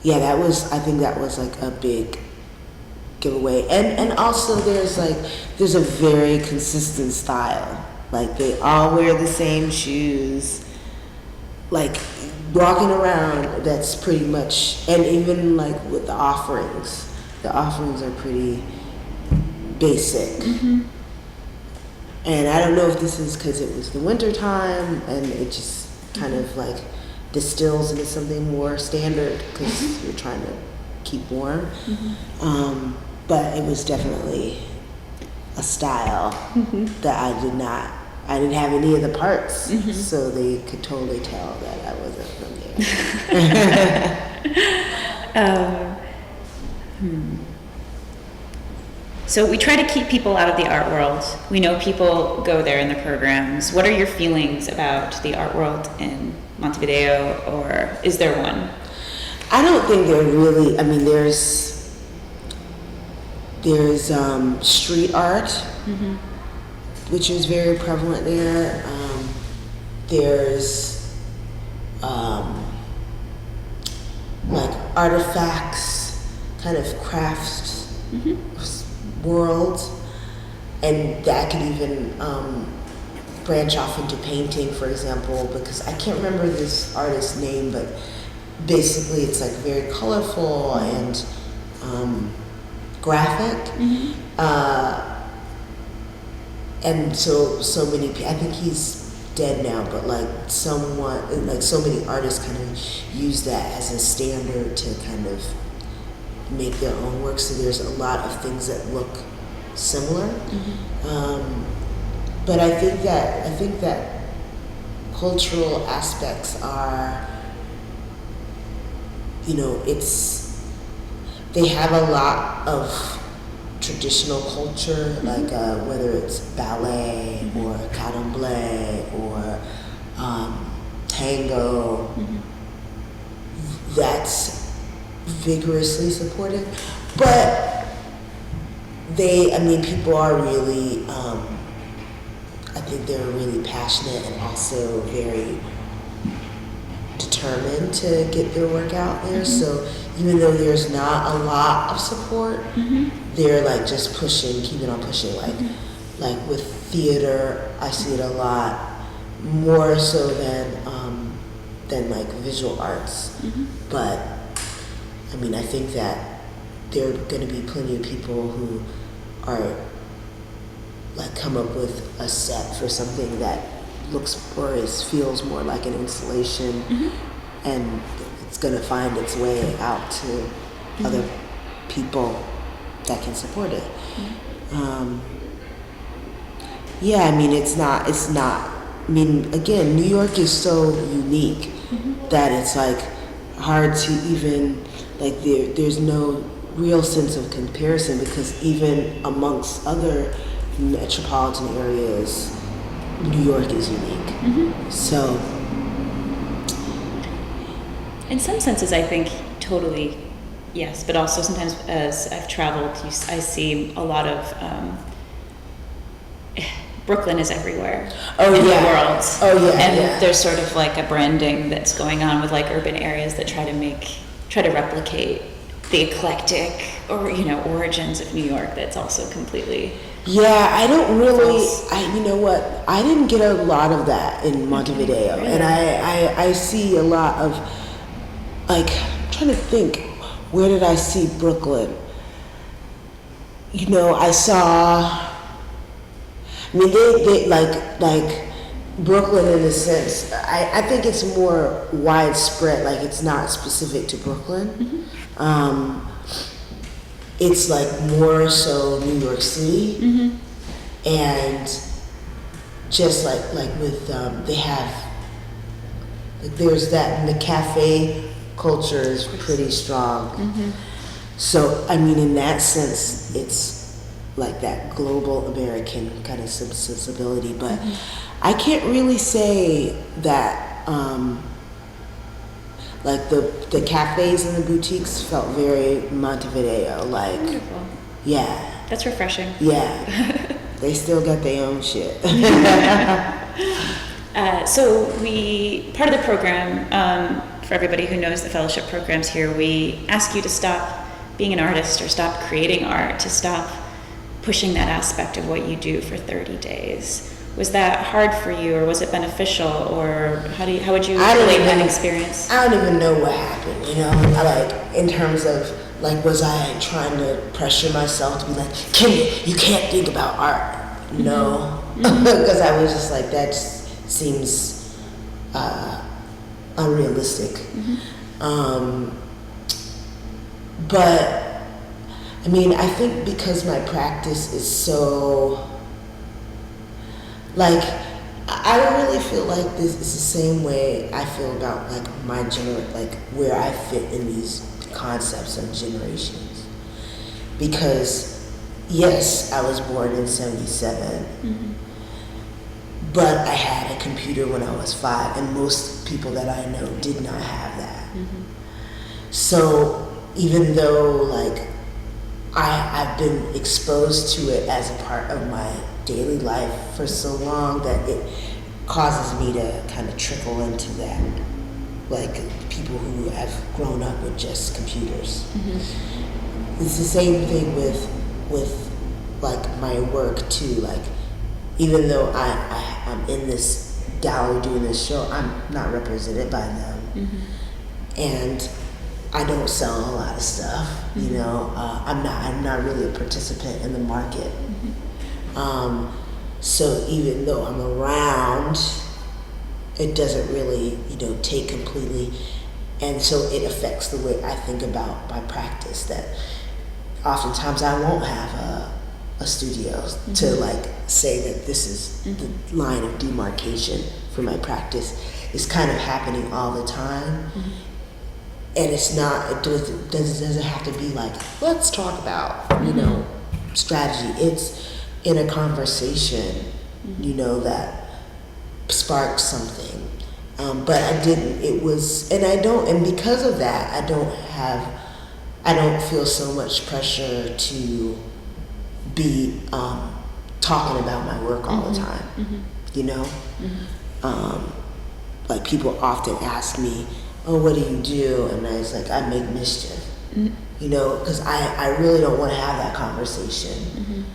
Yeah, I think that was like a big giveaway. And also there's a very consistent style. Like they all wear the same shoes. Like walking around, that's pretty much, and even like with the offerings are pretty basic. Mm-hmm. And I don't know if this is because it was the winter time and it just kind of like distills into something more standard because you're trying to keep warm. Mm-hmm. But it was definitely a style that I didn't have any of the parts, so they could totally tell that I wasn't from there. So we try to keep people out of the art world. We know people go there in the programs. What are your feelings about the art world in Montevideo, or is there one? I don't think there really, I mean, there's street art, which is very prevalent there. There's like artifacts, kind of crafts world, and that could even branch off into painting, for example, because I can't remember this artist's name, but basically it's like very colorful and graphic. And so many people, I think he's dead now, but like so many artists kind of use that as a standard to kind of make their own work. So there's a lot of things that look similar. But I think that cultural aspects are, they have a lot of traditional culture, like whether it's ballet or candomblé or tango, that's vigorously supported. But people are really, I think they're really passionate and also very determined to get their work out there. So even though there's not a lot of support, they're like just pushing, keeping on pushing. Like with theater, I see it a lot more so than like visual arts. But I mean, I think that there are going to be plenty of people who are like come up with a set for something that looks or feels more like an installation, and it's going to find its way out to other people that can support it. Yeah, I mean, it's not, I mean, again, New York is so unique that it's like hard to even, like there's no real sense of comparison, because even amongst other metropolitan areas, New York is unique. So, in some senses, I think totally yes, but also sometimes as I've traveled, I see a lot of Brooklyn is everywhere in the world. And there's sort of like a branding that's going on with like urban areas that try to replicate the eclectic or origins of New York. That's also completely I don't really. false. You know what? I didn't get a lot of that in Montevideo, Really? and I see a lot of like. I'm trying to think. Where did I see Brooklyn? I saw. I mean, they like Brooklyn in a sense. I think it's more widespread. Like it's not specific to Brooklyn. It's like more so New York City, and just like with they have like there's that, and the cafe culture is pretty strong. So I mean, in that sense, it's like that global American kind of sensibility, but I can't really say that like the cafes and the boutiques felt very Montevideo, like Wonderful. yeah, That's refreshing. yeah. They still got their own shit. So part of the program, for everybody who knows the fellowship programs here, we ask you to stop being an artist or stop creating art, to stop pushing that aspect of what you do for 30 days. Was that hard for you, or was it beneficial, or how would you relate that experience? I don't even know what happened, like in terms of like, was I trying to pressure myself to be like, you can't think about art? No, because I was just like, that seems unrealistic. But I mean, I think because my practice is so, like, I don't really feel like this is the same way I feel about like my like where I fit in these concepts of generations. Because yes, I was born in 77, but I had a computer when I was 5, and most people that I know did not have that. So even though like I've been exposed to it as a part of my daily life for so long that it causes me to kind of trickle into that, like people who have grown up with just computers. It's the same thing with like my work too. Like even though I'm in this gallery doing this show, I'm not represented by them, and I don't sell a lot of stuff. I'm not really a participant in the market. So even though I'm around, it doesn't really, take completely. And so it affects the way I think about my practice, that oftentimes I won't have a studio to like say that this is the line of demarcation for my practice. It's kind of happening all the time. And it's not, it doesn't have to be like, let's talk about, strategy. It's in a conversation, that sparks something. But I didn't, and because of that, I don't feel so much pressure to be talking about my work all the time, like people often ask me, oh, what do you do? And I was like, I make mischief, because I really don't want to have that conversation.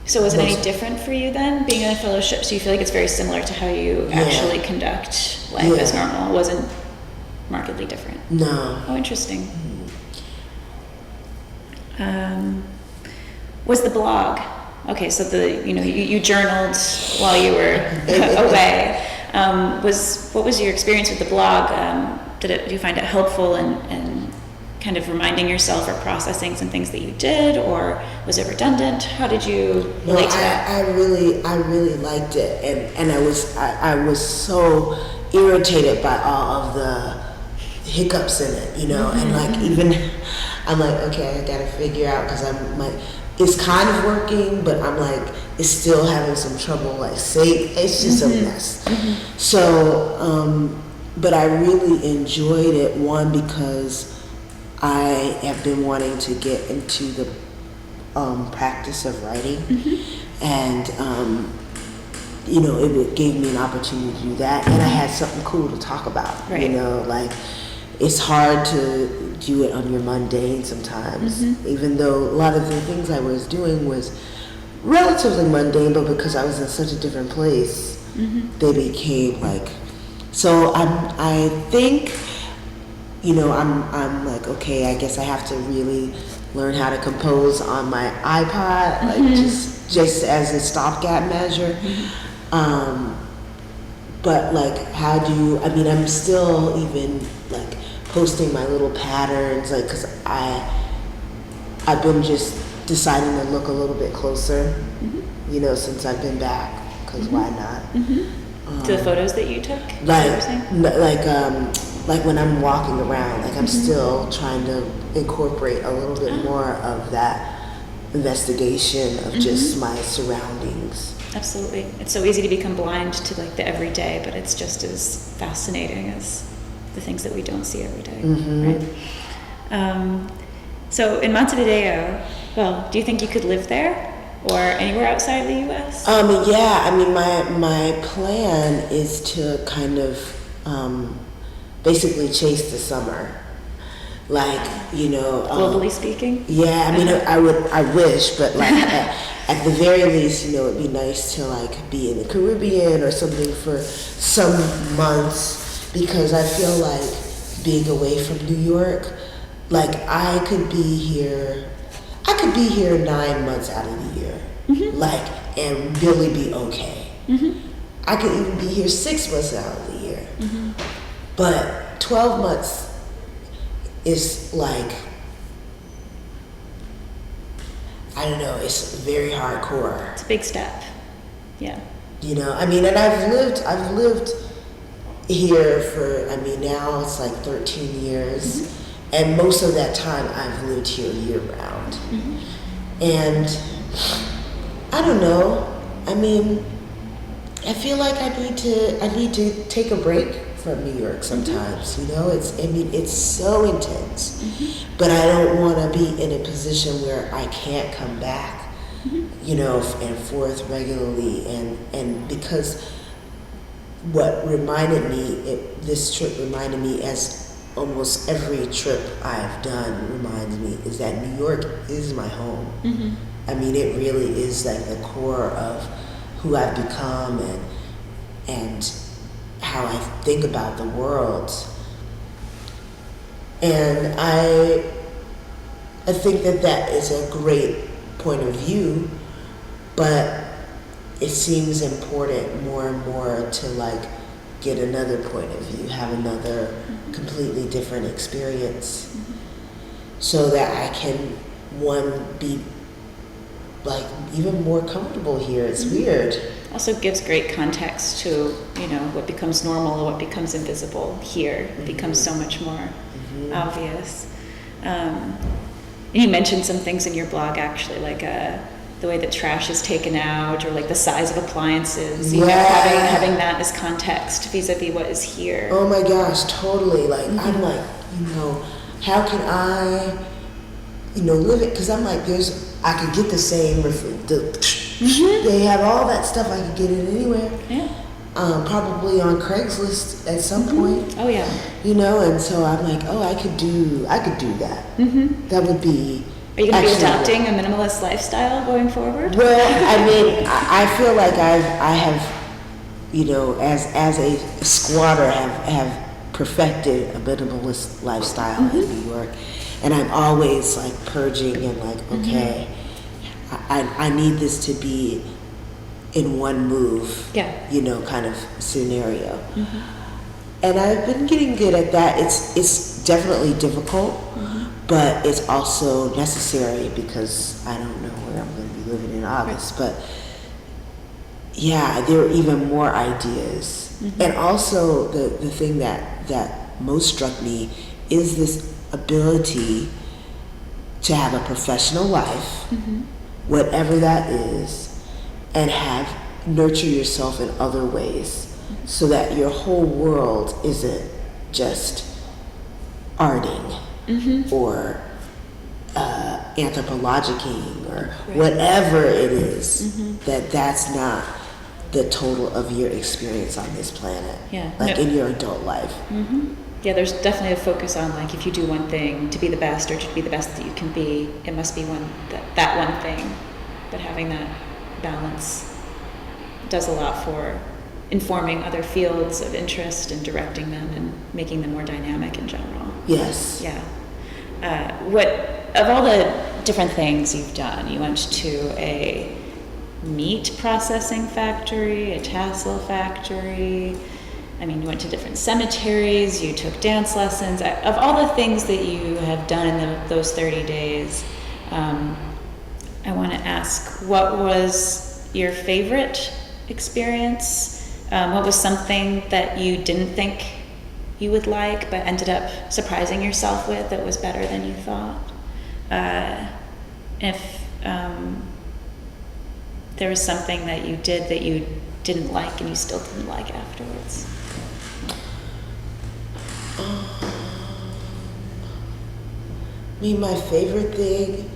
So was it any different for you then, being in a fellowship? So you feel like it's very similar to how you actually conduct life as normal? It wasn't markedly different? No. Oh, interesting. Was the blog, okay, so you journaled while you were away. What was your experience with the blog? Do you find it helpful in kind of reminding yourself or processing some things that you did, or was it redundant? How did you relate to that? I really liked it, and I was so irritated by all of the hiccups in it, and like even I'm like, okay, I gotta figure out, because I'm like, it's kind of working, but I'm like, is still having some trouble, like it's just a mess. So, but I really enjoyed it, one, because I have been wanting to get into the practice of writing, and it gave me an opportunity to do that, and I had something cool to talk about. Right. Like it's hard to do it on your mundane sometimes, even though a lot of the things I was doing was relatively mundane, but because I was in such a different place, they became like. So I think, I'm like, okay, I guess I have to really learn how to compose on my iPod, like just as a stopgap measure. But like, how do you? I mean, I'm still even like posting my little patterns, like, cause I've been just deciding to look a little bit closer, since I've been back, cause why not? To the photos that you took? Like when I'm walking around, like I'm still trying to incorporate a little bit more of that investigation of just my surroundings. Absolutely. It's so easy to become blind to like the everyday, but it's just as fascinating as the things that we don't see every day, right? So in Montevideo, well, do you think you could live there or anywhere outside the U.S.? Yeah, I mean, my plan is to kind of basically chase the summer, like globally speaking. Yeah, I mean, I wish, but like at the very least, it'd be nice to like be in the Caribbean or something for some months, because I feel like being away from New York, like I could be here 9 months out of the year, like, and really be okay. I could even be here 6 months out of the year, but 12 months is like, I don't know, it's very hardcore. It's a big step. Yeah. I mean, and I've lived here for, I mean, now it's like 13 years, and most of that time I've lived here year round. And I don't know, I mean, I feel like I need to take a break from New York sometimes. It's so intense, but I don't want to be in a position where I can't come back, and forth regularly, and because what this trip reminded me, as almost every trip I've done reminds me, is that New York is my home. I mean, it really is like the core of who I've become and how I think about the world. And I think that is a great point of view, but it seems important more and more to like get another point of view, have another completely different experience, so that I can, be like even more comfortable here. It's weird. Also gives great context to, what becomes normal or what becomes invisible here. It becomes so much more obvious. You mentioned some things in your blog, actually, like the way that trash is taken out, or like the size of appliances. Having that as context vis-a-vis what is here. Oh my gosh, totally. Like I'm like, how can I, live it? Because I'm like, I could get the same. They have all that stuff. I could get it anywhere. Yeah. Probably on Craigslist at some point. Oh yeah. And so I'm like, oh, I could do that. That would be. Are you going to be adopting a minimalist lifestyle going forward? Well, I mean, I feel like I have, as a squatter, have perfected a minimalist lifestyle in New York, and I'm always like purging and like, okay, I need this to be in one move, kind of scenario. And I've been getting good at that. It's definitely difficult, but it's also necessary, because I don't know where I'm going to be living in August. But yeah, there are even more ideas. And also the thing that most struck me is this ability to have a professional life, whatever that is, and have nurture yourself in other ways so that your whole world isn't just arting or anthropologicking or whatever it is, that's not the total of your experience on this planet, in your adult life. Yeah, there's definitely a focus on, like, if you do one thing to be the best or to be the best that you can be, it must be that one thing. But having that balance does a lot for informing other fields of interest and directing them and making them more dynamic in general. Yes. Yeah. What of all the different things you've done, you went to a meat processing factory, a tassel factory. I mean, you went to different cemeteries, you took dance lessons. Of all the things that you have done in those 30 days, I want to ask, what was your favorite experience? What was something that you didn't think you would like but ended up surprising yourself with that was better than you thought? If there was something that you did that you didn't like and you still didn't like afterwards. My favorite thing,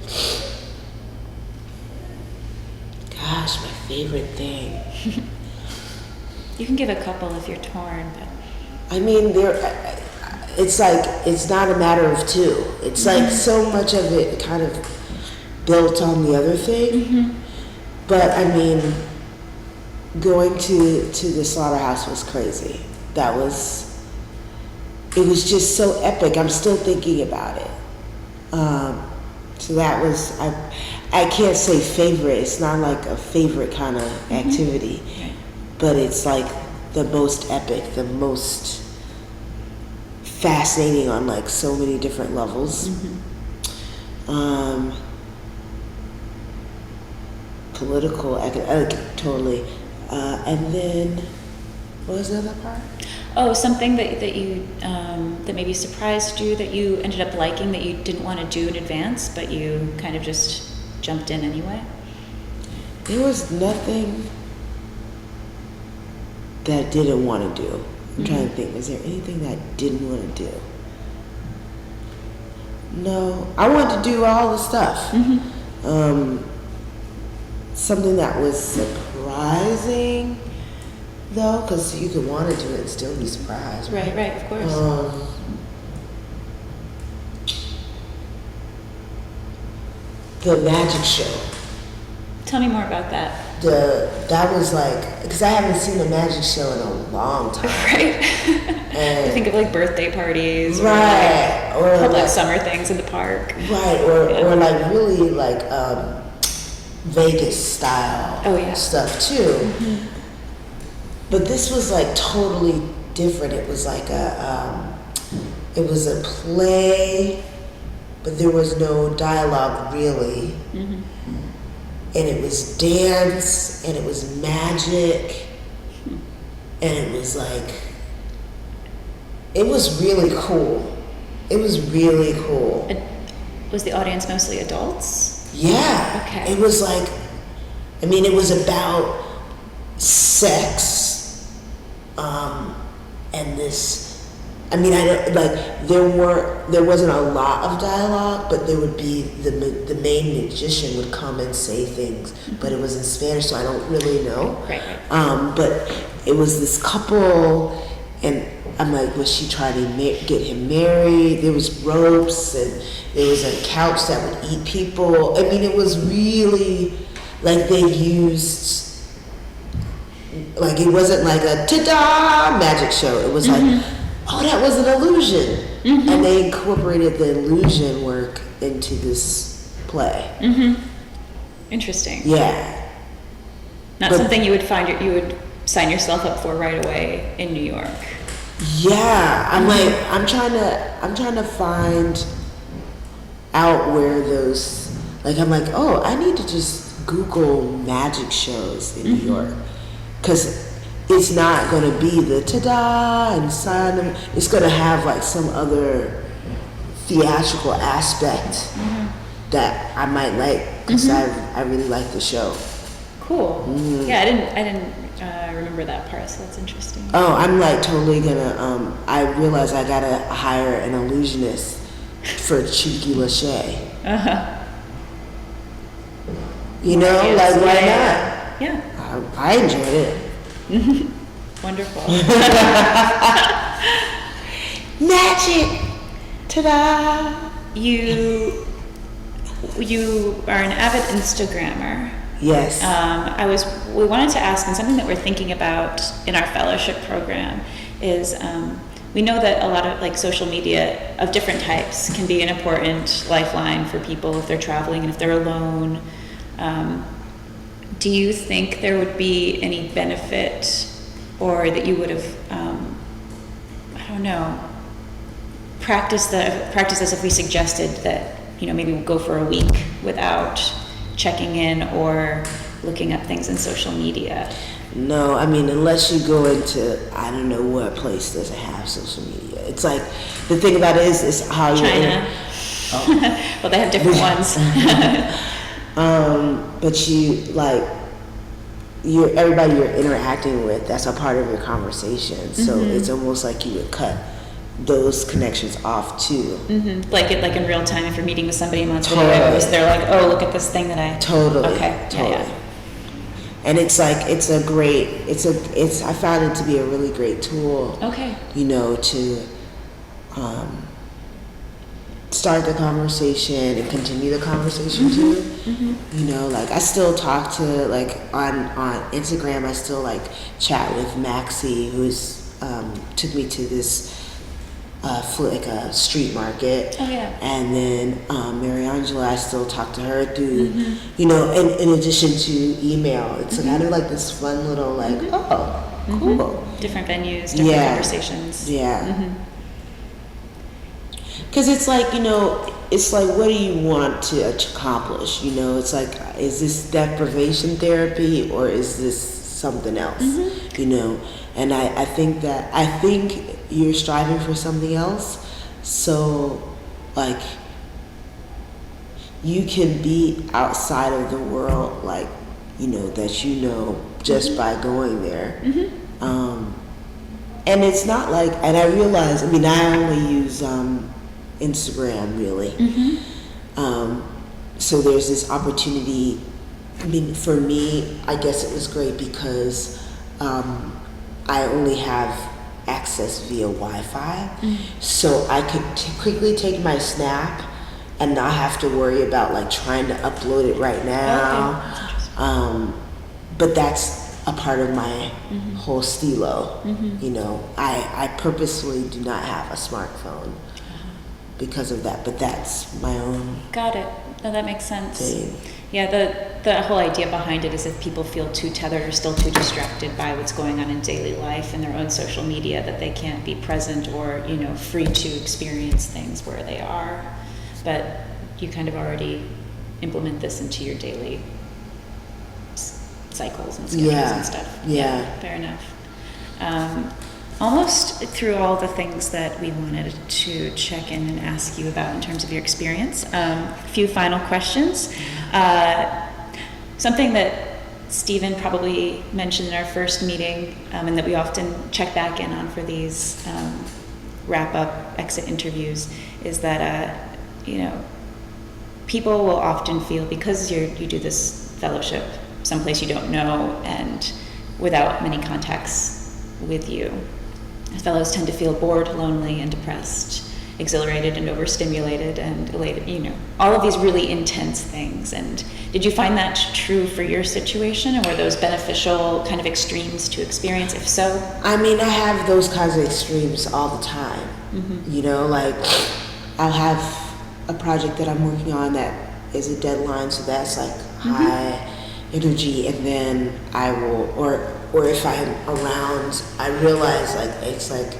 gosh, my favorite thing. You can give a couple if you're torn, but it's like, it's not a matter of two. It's like so much of it kind of built on the other thing. But going to the slaughterhouse was crazy. It was just so epic. I'm still thinking about it. So that was, I can't say favorite. It's not like a favorite kind of activity, but it's like the most epic, the most fascinating on like so many different levels. Political, totally. And then, what was the other part? Oh, something that you that maybe surprised you, that you ended up liking, that you didn't want to do in advance, but you kind of just jumped in anyway? There was nothing that I didn't want to do. I'm trying to think, was there anything that I didn't want to do? No, I wanted to do all the stuff. Something that was surprising, though, because you could want to do it and still be surprised. Right, of course. The magic show. Tell me more about that. That was like, because I haven't seen a magic show in a long time. Right. And I think of like birthday parties, right, or public summer things in the park. Right, or like really like Vegas style stuff too. But this was like totally different. It was like it was a play, but there was no dialogue really. And it was dance, and it was magic, and it was like, it was really cool. It was really cool. Was the audience mostly adults? Yeah. Okay. It was like, it was about sex, and this, there wasn't a lot of dialogue, but there would be, the main magician would come and say things, but it was in Spanish, so I don't really know. Right. But it was this couple, and I'm like, was she trying to get him married? There was ropes, and there was a couch that would eat people. It was really, like, they used, like, it wasn't like a ta-da magic show. It was like, oh, that was an illusion. And they incorporated the illusion work into this play. Interesting. Yeah. Not something you would sign yourself up for right away in New York. Yeah, I'm trying to find out where those, like, I'm like, oh, I need to just Google magic shows in New York, because it's not going to be the ta-da and sign. It's going to have like some other theatrical aspect that I might like, because I really like the show. Cool. Yeah, I didn't remember that part, so that's interesting. Oh, I'm like totally gonna. I realize I gotta hire an illusionist for Cheeky Lachey. You know, Yes, like why yeah. not? I enjoyed it. Wonderful. Magic, ta-da! You are an avid Instagrammer. Yes. We wanted to ask, and something that we're thinking about in our fellowship program is we know that a lot of like social media of different types can be an important lifeline for people if they're traveling and if they're alone. Do you think there would be any benefit, or that you would have, I don't know, practice as if we suggested that, you know, maybe we'll go for a week without checking in or looking up things in social media? No, I mean, unless you go into, I don't know what place doesn't have social media. It's like, the thing about it is how you're China. Well, they have different ones. but you, like, everybody you're interacting with, that's a part of your conversation. So it's almost like you would cut those connections off too. Like in real time, if you're meeting with somebody and they're like, oh, look at this thing that I... Totally. Okay. Totally. Yeah. And it's like, I found it to be a really great tool. Okay. You know, to start the conversation and continue the conversation too. You know, like I still talk to, like on Instagram, I still like chat with Maxie, who's took me to this like a street market. Oh yeah. And then Mary Angela, I still talk to her through, you know, in addition to email. It's kind of like this fun little like, oh, cool. Different venues, different conversations. Yeah. Because it's like, you know, it's like, what do you want to accomplish? You know, it's like, is this deprivation therapy or is this something else? You know, and I think you're striving for something else. So, like, you can be outside of the world, like, you know, that you know just by going there. And it's not like, and I realize, I mean, I only use Instagram really. So there's this opportunity. I mean, for me, I guess it was great because I only have access via Wi-Fi. So I could quickly take my snap and not have to worry about like trying to upload it right now. But that's a part of my whole stilo. You know, I purposefully do not have a smartphone because of that, but that's my own. Got it. No, that makes sense. Thing. Yeah, the whole idea behind it is if people feel too tethered or still too distracted by what's going on in daily life and their own social media, that they can't be present or, you know, free to experience things where they are. But you kind of already implement this into your daily cycles and schedules and stuff. Yeah. Fair enough. Almost through all the things that we wanted to check in and ask you about in terms of your experience. A few final questions. Something that Stephen probably mentioned in our first meeting, and that we often check back in on for these wrap-up exit interviews, is that you know, people will often feel, because you do this fellowship someplace you don't know and without many contacts with you, fellows tend to feel bored, lonely, and depressed, exhilarated and overstimulated and elated, you know, all of these really intense things. And did you find that true for your situation, or were those beneficial kind of extremes to experience? If so? I mean, I have those kinds of extremes all the time. You know, like I'll have a project that I'm working on that is a deadline, so that's like high energy, and then I will, or if I'm around, I realize like it's like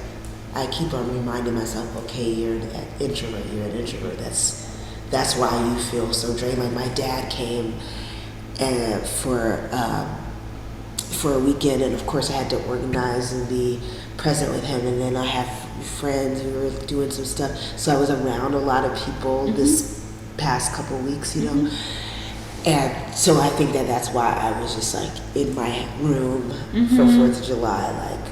I keep on reminding myself, okay, you're an introvert. That's why you feel so drained. Like my dad came and for a weekend, and of course I had to organize and be present with him, and then I have friends who were doing some stuff, so I was around a lot of people this past couple weeks, you know. And so I think that that's why I was just like in my room for 4th of July. Like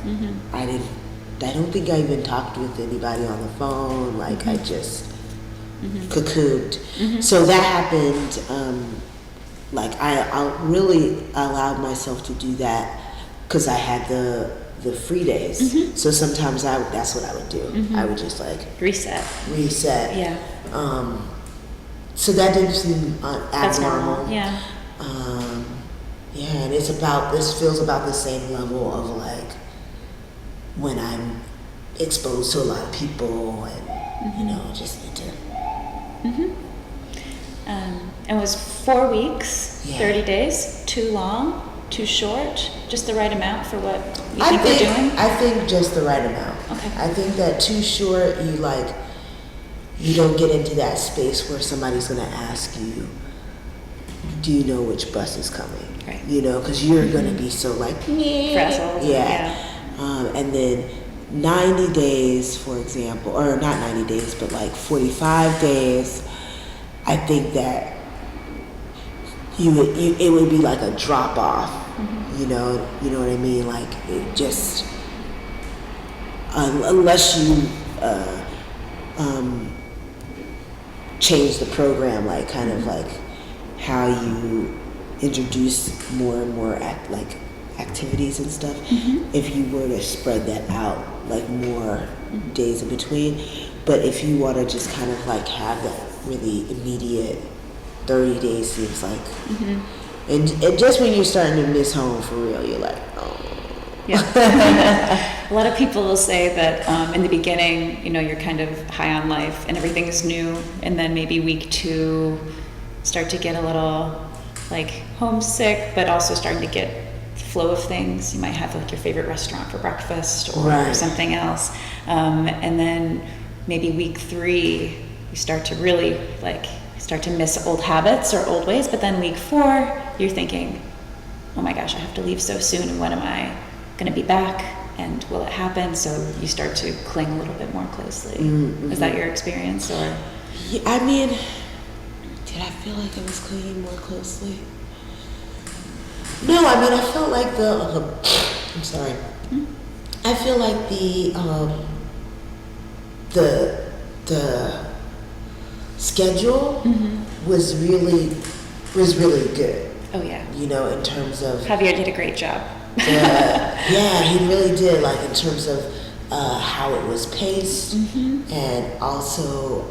I don't think I even talked with anybody on the phone. Like I just cocooned. So that happened. Like I really allowed myself to do that because I had the free days. So sometimes that's what I would do. I would just like Reset. reset. So that didn't seem That's abnormal. normal. Yeah. Yeah, and this feels about the same level of like when I'm exposed to a lot of people and you know, just need to. And was 4 weeks, Yeah. 30 days, too long, too short, just the right amount for what you I think we're doing? I think just the right amount. Okay. I think that too short, you don't get into that space where somebody's gonna ask you, do you know which bus is coming? Right. You know, because you're gonna be so like, Frazzled. yeah. And then 90 days, for example, or not 90 days, but like 45 days, I think that it would be like a drop off. You know what I mean? Like it just unless you change the program, like kind of like how you introduce more and more activities and stuff. If you were to spread that out, like more days in between, but if you want to just kind of like have that really immediate 30 days seems like, and just when you're starting to miss home for real, you're like, oh. Yeah. A lot of people will say that in the beginning, you know, you're kind of high on life and everything is new, and then maybe week 2 start to get a little like homesick, but also starting to get the flow of things. You might have like your favorite restaurant for breakfast or Right. something else, and then maybe week 3 you start to really start to miss old habits or old ways, but then week 4 you're thinking, oh my gosh, I have to leave so soon, and when am I going to be back, and will it happen? So you start to cling a little bit more closely. Is that your experience, or? Yeah, I mean, did I feel like I was clinging more closely? No, I mean, I felt like I'm sorry. I feel like the schedule was really good. Oh yeah. You know, in terms of Javier did a great job. yeah, he really did. Like in terms of how it was paced, and also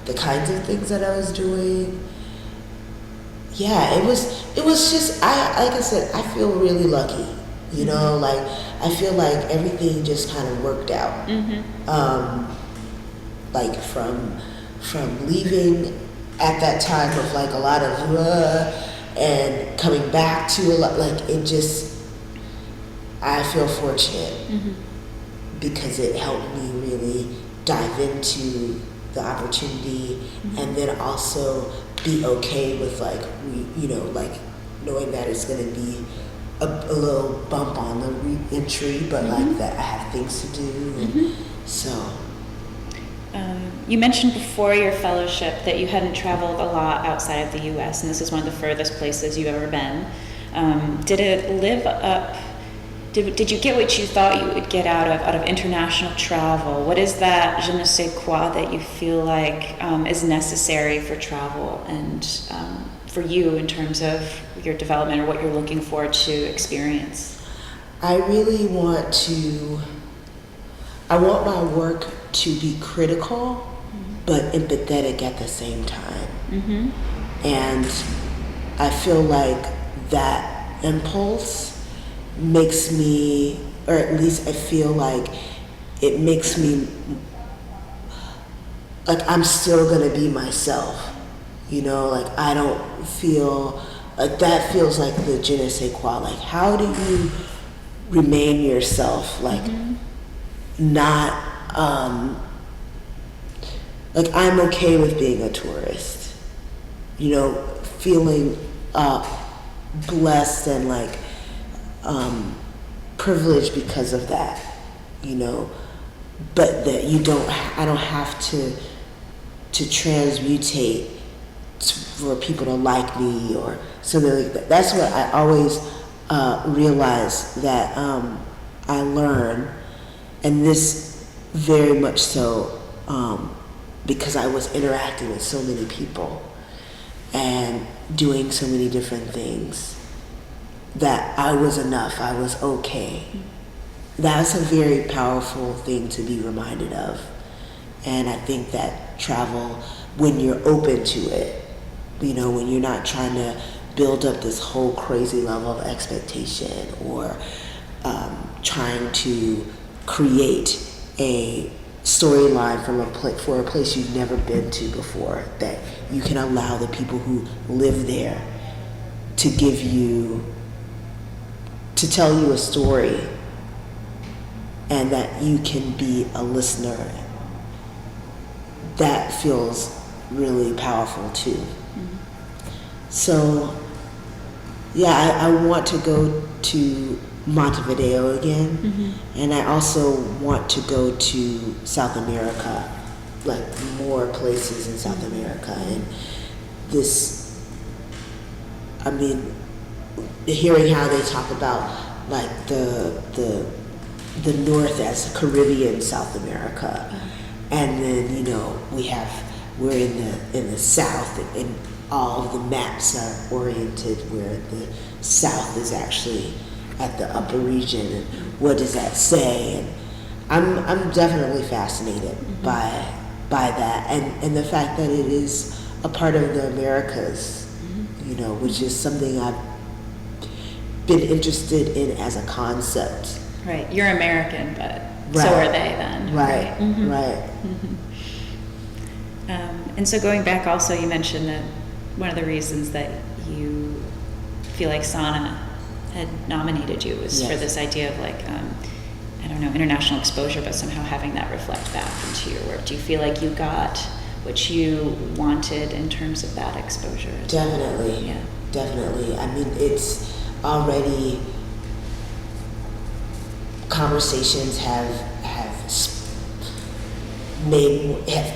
the kinds of things that I was doing. Yeah, it was just like I said, I feel really lucky. You know, like I feel like everything just kind of worked out. Like from leaving at that time of like a lot of and coming back to a lot, like it just, I feel fortunate because it helped me really dive into the opportunity and then also be okay with like, you know, like knowing that it's going to be a little bump on the re-entry, but like that I have things to do. And so. You mentioned before your fellowship that you hadn't traveled a lot outside of the U.S., and this is one of the furthest places you've ever been. Did it live up? Did you get what you thought you would get out of international travel? What is that je ne sais quoi that you feel like is necessary for travel and for you in terms of your development or what you're looking for to experience? I really want my work to be critical, but empathetic at the same time. And I feel like that impulse makes me, or at least I feel like it makes me, like I'm still gonna be myself. You know, like I don't feel, like that feels like the je ne sais quoi. Like how do you remain yourself? Like not, like I'm okay with being a tourist, you know, feeling blessed and like privileged because of that, you know, but that I don't have to transmutate for people to like me or something like that. That's what I always realize that I learn, and this very much so because I was interacting with so many people and doing so many different things, that I was enough, I was okay. That's a very powerful thing to be reminded of. And I think that travel, when you're open to it, you know, when you're not trying to build up this whole crazy level of expectation or trying to create a storyline for a place you've never been to before, that you can allow the people who live there to tell you a story, and that you can be a listener. That feels really powerful too. Mm-hmm. So, yeah, I want to go to Montevideo again, mm-hmm. and I also want to go to South America, like more places in South America. And this, I mean, hearing how they talk about like the North as Caribbean South America, and then, you know, we're in the South, and all of the maps are oriented where the South is actually at the upper region, and what does that say? And I'm definitely fascinated mm-hmm. by that, and the fact that it is a part of the Americas, mm-hmm. you know, which is something I've been interested in as a concept. Right, you're American, but right. So are they then. Right, Mm-hmm. right. Mm-hmm. And so going back also, you mentioned that one of the reasons that you feel like Sana had nominated you was yes. for this idea of like, I don't know, international exposure, but somehow having that reflect back into your work. Do you feel like you got what you wanted in terms of that exposure? Definitely, yeah. Definitely. I mean, it's already, conversations have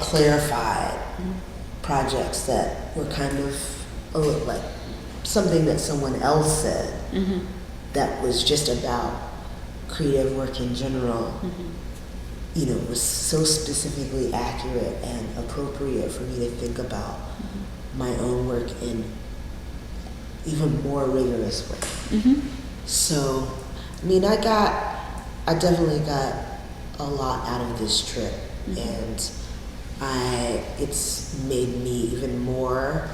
clarified mm-hmm. projects that were kind of like something that someone else said mm-hmm. that was just about creative work in general, mm-hmm. you know, was so specifically accurate and appropriate for me to think about mm-hmm. my own work in even more rigorous way. Mm-hmm. So, I mean, I definitely got a lot out of this trip, mm-hmm. and it's made me even more,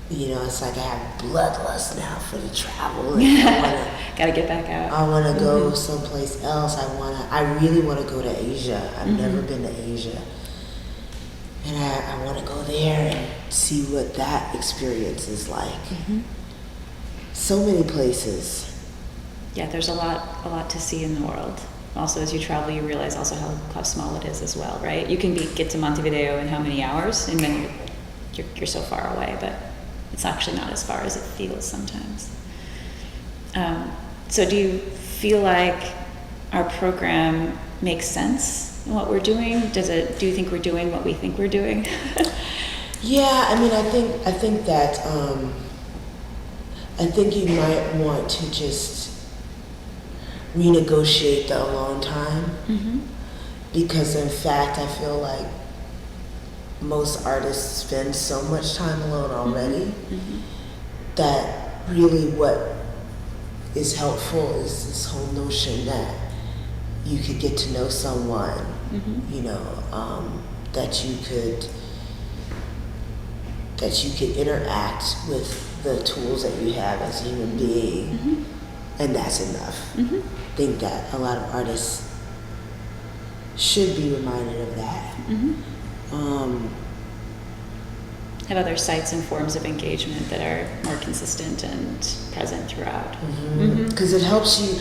you know, it's like I have bloodlust now for the travel. And gotta get back out. I want to mm-hmm. go someplace else. I really want to go to Asia. I've mm-hmm. never been to Asia. And I want to go there and see what that experience is like. Mm-hmm. So many places. Yeah, there's a lot to see in the world. Also, as you travel, you realize also how small it is as well, right? You can get to Montevideo in how many hours, and then you're so far away, but it's actually not as far as it feels sometimes. So do you feel like our program makes sense in what we're doing? Do you think we're doing what we think we're doing? Yeah, I mean, I think that I think you might want to just renegotiate the alone time, mm-hmm. because in fact I feel like most artists spend so much time alone already, mm-hmm. that really what is helpful is this whole notion that you could get to know someone, mm-hmm. you know, that you could interact with the tools that you have as a human being, mm-hmm. and that's enough. Mm-hmm. I think that a lot of artists should be reminded of that. Mm-hmm. Have other sites and forms of engagement that are more consistent and present throughout. Because it helps you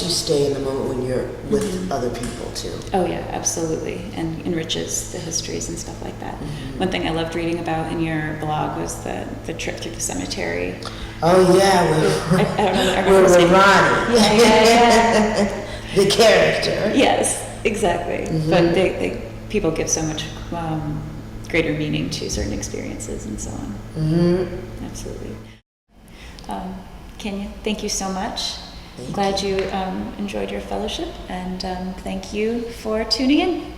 stay in the moment when you're with mm-hmm. other people too. Oh yeah, absolutely, and enriches the histories and stuff like that. Mm-hmm. One thing I loved reading about in your blog was the trip through the cemetery. Oh yeah, I don't know. With Ronnie. Yeah. The character. Yes, exactly. Mm-hmm. But people give so much greater meaning to certain experiences and so on. Mm-hmm. Absolutely. Kenya, thank you so much. Thank Glad you enjoyed your fellowship, and thank you for tuning in.